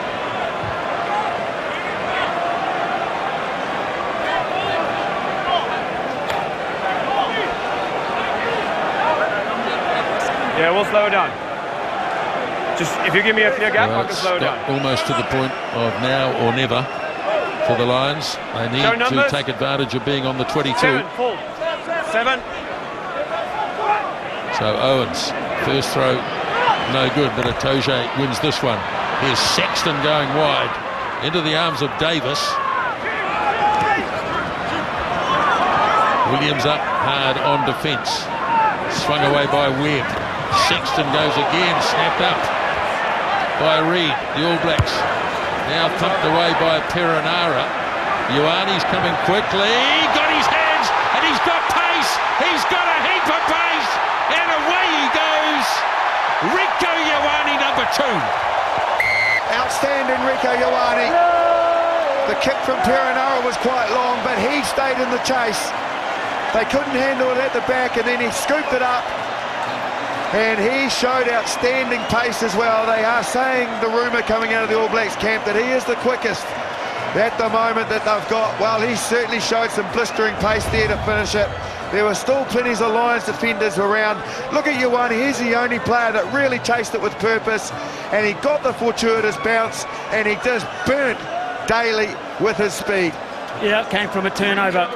Yeah, we'll slow it down. Just if you give me a clear gap, I can slow it down. Almost to the point of now or never for the Lions. They need to take advantage of being on the 22. 7, full. 7. So Owens, first throw, no good, but Atoje wins this one. Here's Sexton going wide into the arms of Davis. Williams up hard on defence. Swung away by Webb. Sexton goes again, snapped up by Reid. The All Blacks now thumped away by Perenara. Ioane's coming quickly, got his hands, and he's got pace. He's got a heap of pace, and away he goes. Rieko Ioane, number 2. Outstanding Rieko Ioane. The kick from Perenara was quite long, but he stayed in the chase. They couldn't handle it at the back, and then he scooped it up. And he showed outstanding pace as well. They are saying, the rumour coming out of the All Blacks camp, that he is the quickest at the moment that they've got. Well, he certainly showed some blistering pace there to finish it. There were still plenty of Lions defenders around. Look at Ioane, he's the only player that really chased it with purpose, and he got the fortuitous bounce, and he just burnt Daly with his speed. Yeah, it came from a turnover.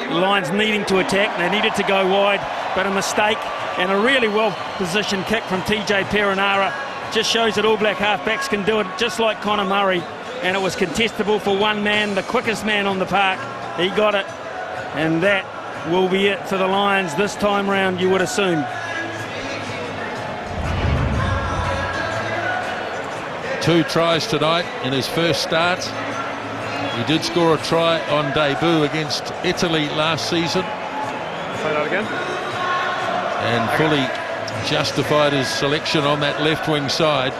Lions needing to attack, they needed to go wide, but a mistake and a really well-positioned kick from TJ Perenara just shows that All Black halfbacks can do it just like Connor Murray, and it was contestable for one man, the quickest man on the park. He got it, and that will be it for the Lions this time round, you would assume. Two tries tonight in his first start. He did score a try on debut against Italy last season. Say that again. And fully justified his selection on that left wing side.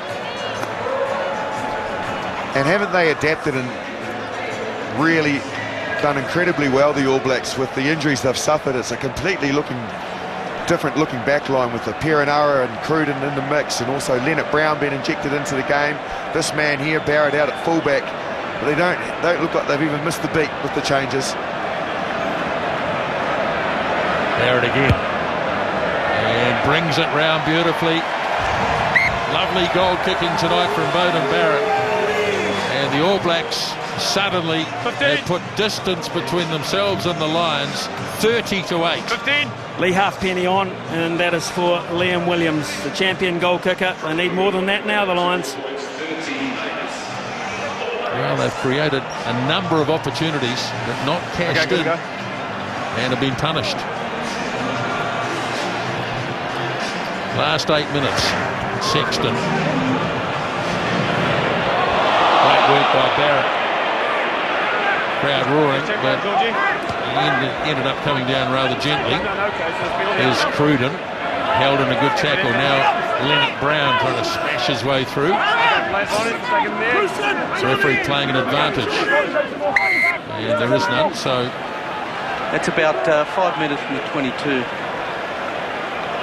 And haven't they adapted and really done incredibly well, the All Blacks, with the injuries they've suffered? It's a completely different looking back line with the Perenara and Cruden in the mix, and also Leonard Brown being injected into the game. This man here, Barrett, out at fullback. But they don't look like they've even missed the beat with the changes. Barrett again. And brings it round beautifully. Lovely goal kicking tonight from Beauden Barrett. And the All Blacks suddenly have put distance between themselves and the Lions, 30-8. 15. Lee Halfpenny on, and that is for Liam Williams, the champion goal kicker. They need more than that now, the Lions. Well, they've created a number of opportunities, but not cashed in, and have been punished. Last 8 minutes, Sexton. Great work by Barrett. Crowd roaring, but he ended up coming down rather gently. Here's Cruden, held in a good tackle. Now Leonard Brown trying to smash his way through. So referee playing an advantage. And there is none, so... That's about 5 minutes from the 22.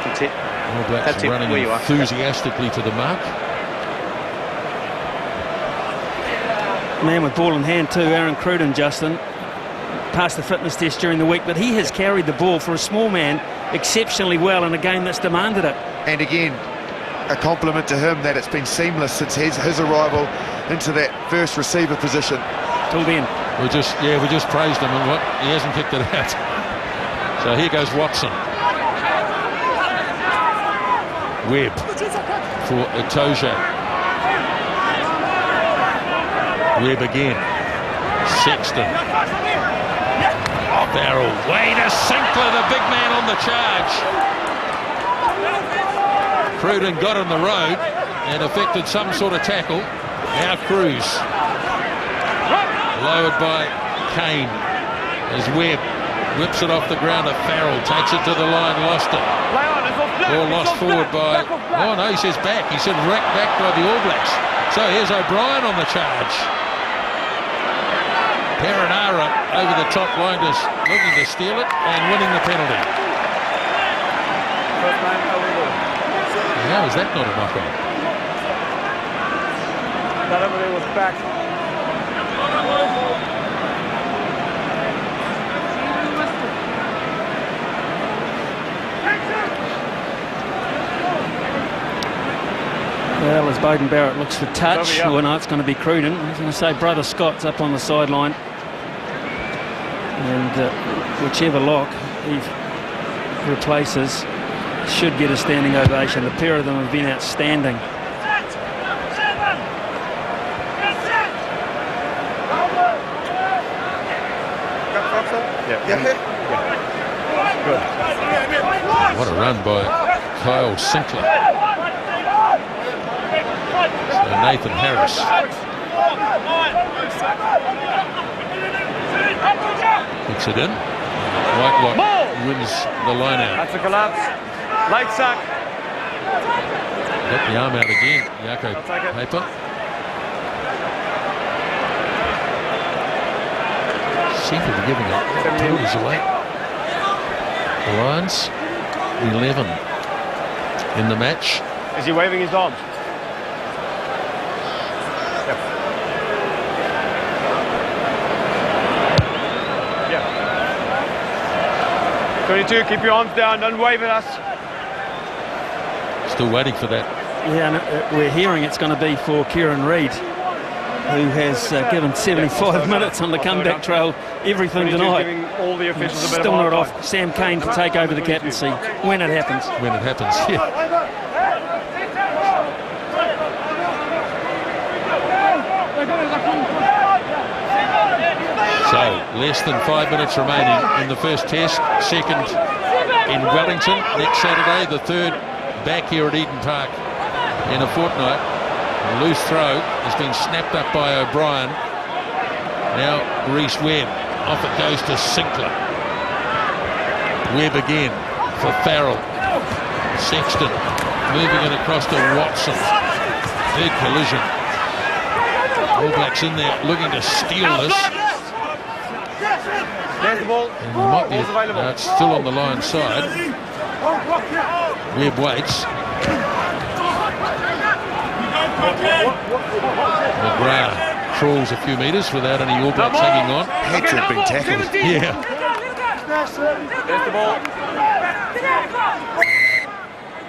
That's it. All Blacks running enthusiastically to the mark. Man with ball in hand too, Aaron Cruden, Justin. Passed the fitness test during the week, but he has carried the ball for a small man exceptionally well in a game that's demanded it. And again, a compliment to him that it's been seamless since his arrival into that first receiver position. Till then. We just praised him, and he hasn't kicked it out. So here goes Watson. Webb for Itoje. Webb again. Sexton. Barrel. Way to Sinclair, the big man on the charge. Cruden got on the road and effected some sort of tackle. Now Cruz. Lowered by Kane as Webb whips it off the ground to Farrell, takes it to the line, lost it. Ball lost forward by, oh no, he says back. He said wrecked back by the All Blacks. So here's O'Brien on the charge. Perenara over the top line, just looking to steal it and winning the penalty. How is that not a knock-on? That over there was back. Well, as Beauden Barrett looks for touch, well, no, it's going to be Cruden. I was going to say Brother Scott's up on the sideline. And whichever lock he replaces should get a standing ovation. The pair of them have been outstanding. What a run by Kyle Sinclair. So Nathan Harris. Puts it in. Whitelock wins the line out. That's a collapse. Light sack. Got the arm out again. Yako Paper. Seem to be giving it penalties away. The Lions 11 in the match. Is he waving his arms? Yeah. 22, keep your arms down, don't wave at us. Still waiting for that. Yeah, and we're hearing it's going to be for Kieran Reid, who has given 75 minutes on the comeback trail, everything tonight. Giving all the officials a bit Still of not off Sam Cane to take over the captaincy when it happens. When it happens, yeah. So, less than 5 minutes remaining in the first test. Second in Wellington next Saturday. The third back here at Eden Park in a fortnight. A loose throw has been snapped up by O'Brien. Now Reece Webb. Off it goes to Sinclair. Webb again for Farrell. Sexton moving it across to Watson. Big collision. All Blacks in there looking to steal this. There's the ball. And we might be, it's still on the line side. Webb waits. McGrath crawls a few metres without any All Blacks hanging on. Had to have been tackled. Yeah. There's the ball.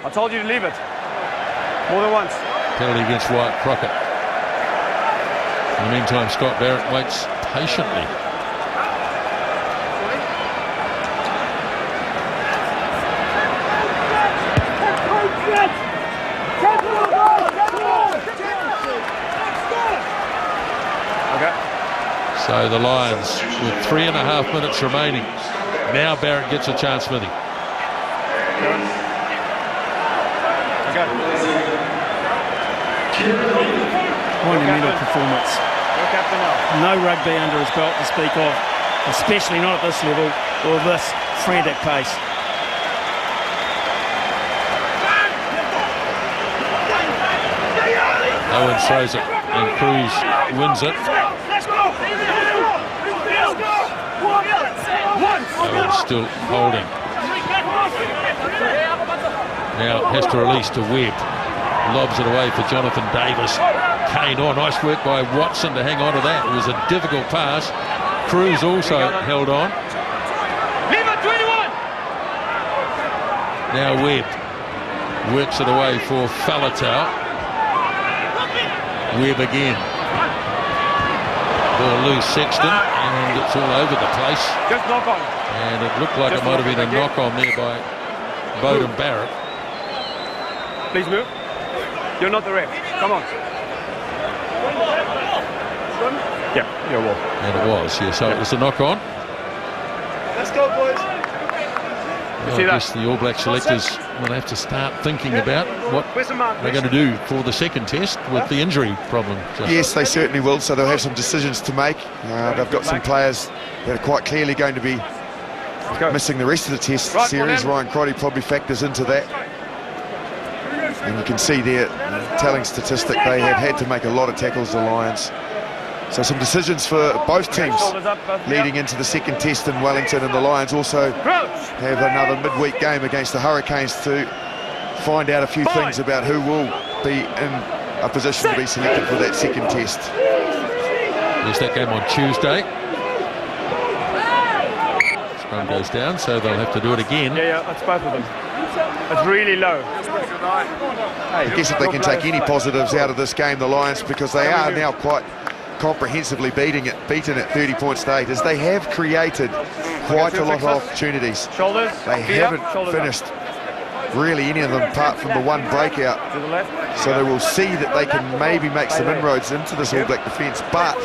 I told you to leave it. More than once. Penalty against Wyatt Crockett. In the meantime, Scott Barrett waits patiently. So the Lions with 3.5 minutes remaining. Now Barrett gets a chance, Smithy. Monumental performance. No rugby under his belt to speak of, especially not at this level or this frantic pace. Owen throws it and Cruz wins it. Owen still holding. Now has to release to Webb. Lobs it away for Jonathan Davis. Kane, oh, nice work by Watson to hang on to that. It was a difficult pass. Cruz also held on. Now Webb works it away for Faletau. Webb again. Ball loose, Sexton, and it's all over the place. Just knock on. And it looked like it might have been a knock on there by Bowden Barrett. Please move. You're not the ref. Come on. Yeah, you're a wall. And it was, yeah, so it was a knock on. Let's go, boys. Well, I guess the All Black selectors will have to start thinking about what they're going to do for the second test with the injury problem. Yes, they certainly will, so they'll have some decisions to make. They've got some players that are quite clearly going to be missing the rest of the test series. Ryan Crotty probably factors into that. And you can see there, telling statistic, they have had to make a lot of tackles, the Lions. So some decisions for both teams leading into the second test in Wellington, and the Lions also have another midweek game against the Hurricanes to find out a few things about who will be in a position to be selected for that second test. There's that game on Tuesday. Scrum goes down, so they'll have to do it again. Yeah, that's both of them. It's really low. I guess if they can take any positives out of this game, the Lions, because they are now quite comprehensively beaten at 30-point stage, as they have created quite a lot of opportunities. Shoulders. They haven't finished really any of them apart from the one breakout. To the left. So they will see that they can maybe make some inroads into this All Black defence, but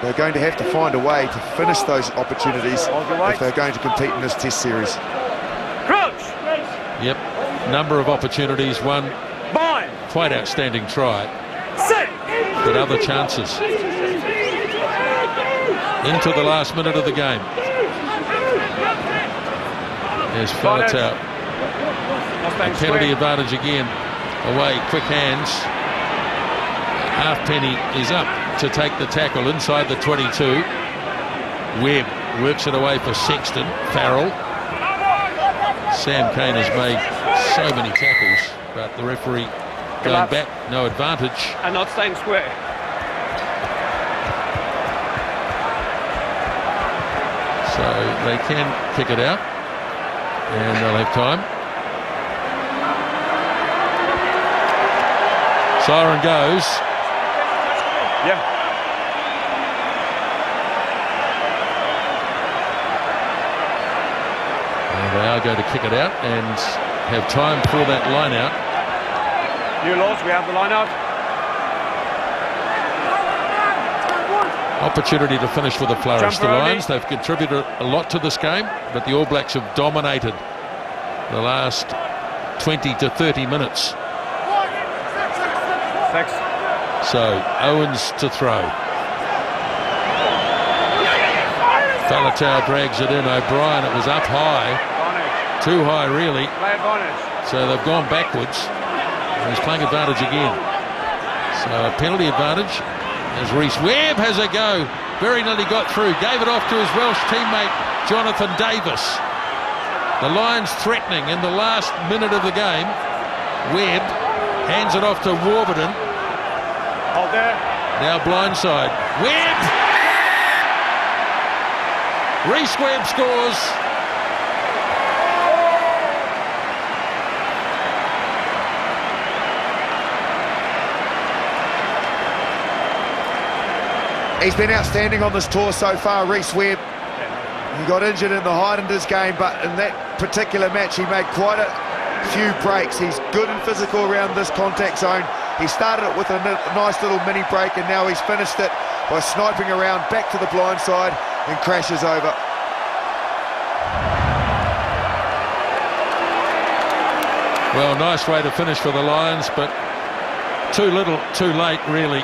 they're going to have to find a way to finish those opportunities if they're going to compete in this test series. Crouch. Yep, number of opportunities, one quite outstanding try, but other chances. Into the last minute of the game. There's Faletau. A penalty advantage again. Away, quick hands. Halfpenny is up to take the tackle inside the 22. Webb works it away for Sexton. Farrell. Sam Cane has made so many tackles, but the referee going back, no advantage. And not staying square. So they can kick it out, and they'll have time. Siren goes. Yeah. And they are going to kick it out and have time for that line out. New laws, we have the line out. Opportunity to finish with a flourish. The Lions, they've contributed a lot to this game, but the All Blacks have dominated the last 20 to 30 minutes. So Owens to throw. Faletau drags it in. O'Brien, it was up high. Too high, really. So they've gone backwards. And he's playing advantage again. So a penalty advantage as Rhys Webb has a go. Very nearly got through. Gave it off to his Welsh teammate, Jonathan Davis. The Lions threatening in the last minute of the game. Webb hands it off to Warburton. Hold there. Now blindside. Webb! Rhys Webb scores. He's been outstanding on this tour so far, Rhys Webb. He got injured in the Highlanders game, but in that particular match he made quite a few breaks. He's good and physical around this contact zone. He started it with a nice little mini break, and now he's finished it by sniping around back to the blind side and crashes over. Well, nice way to finish for the Lions, but too little, too late, really.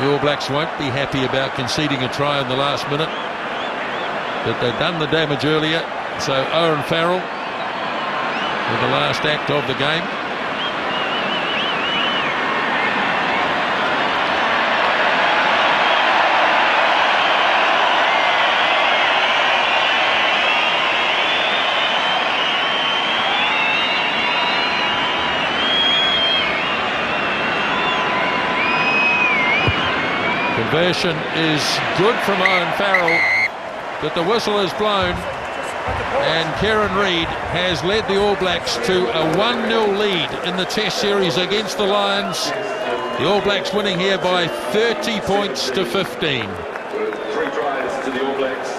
The All Blacks won't be happy about conceding a try in the last minute, but they've done the damage earlier. So Owen Farrell with the last act of the game. Conversion is good from Owen Farrell, but the whistle is blown, and Kieran Reid has led the All Blacks to a 1-0 lead in the Test series against the Lions. The All Blacks winning here by 30 points to 15. 3 tries to the All Blacks.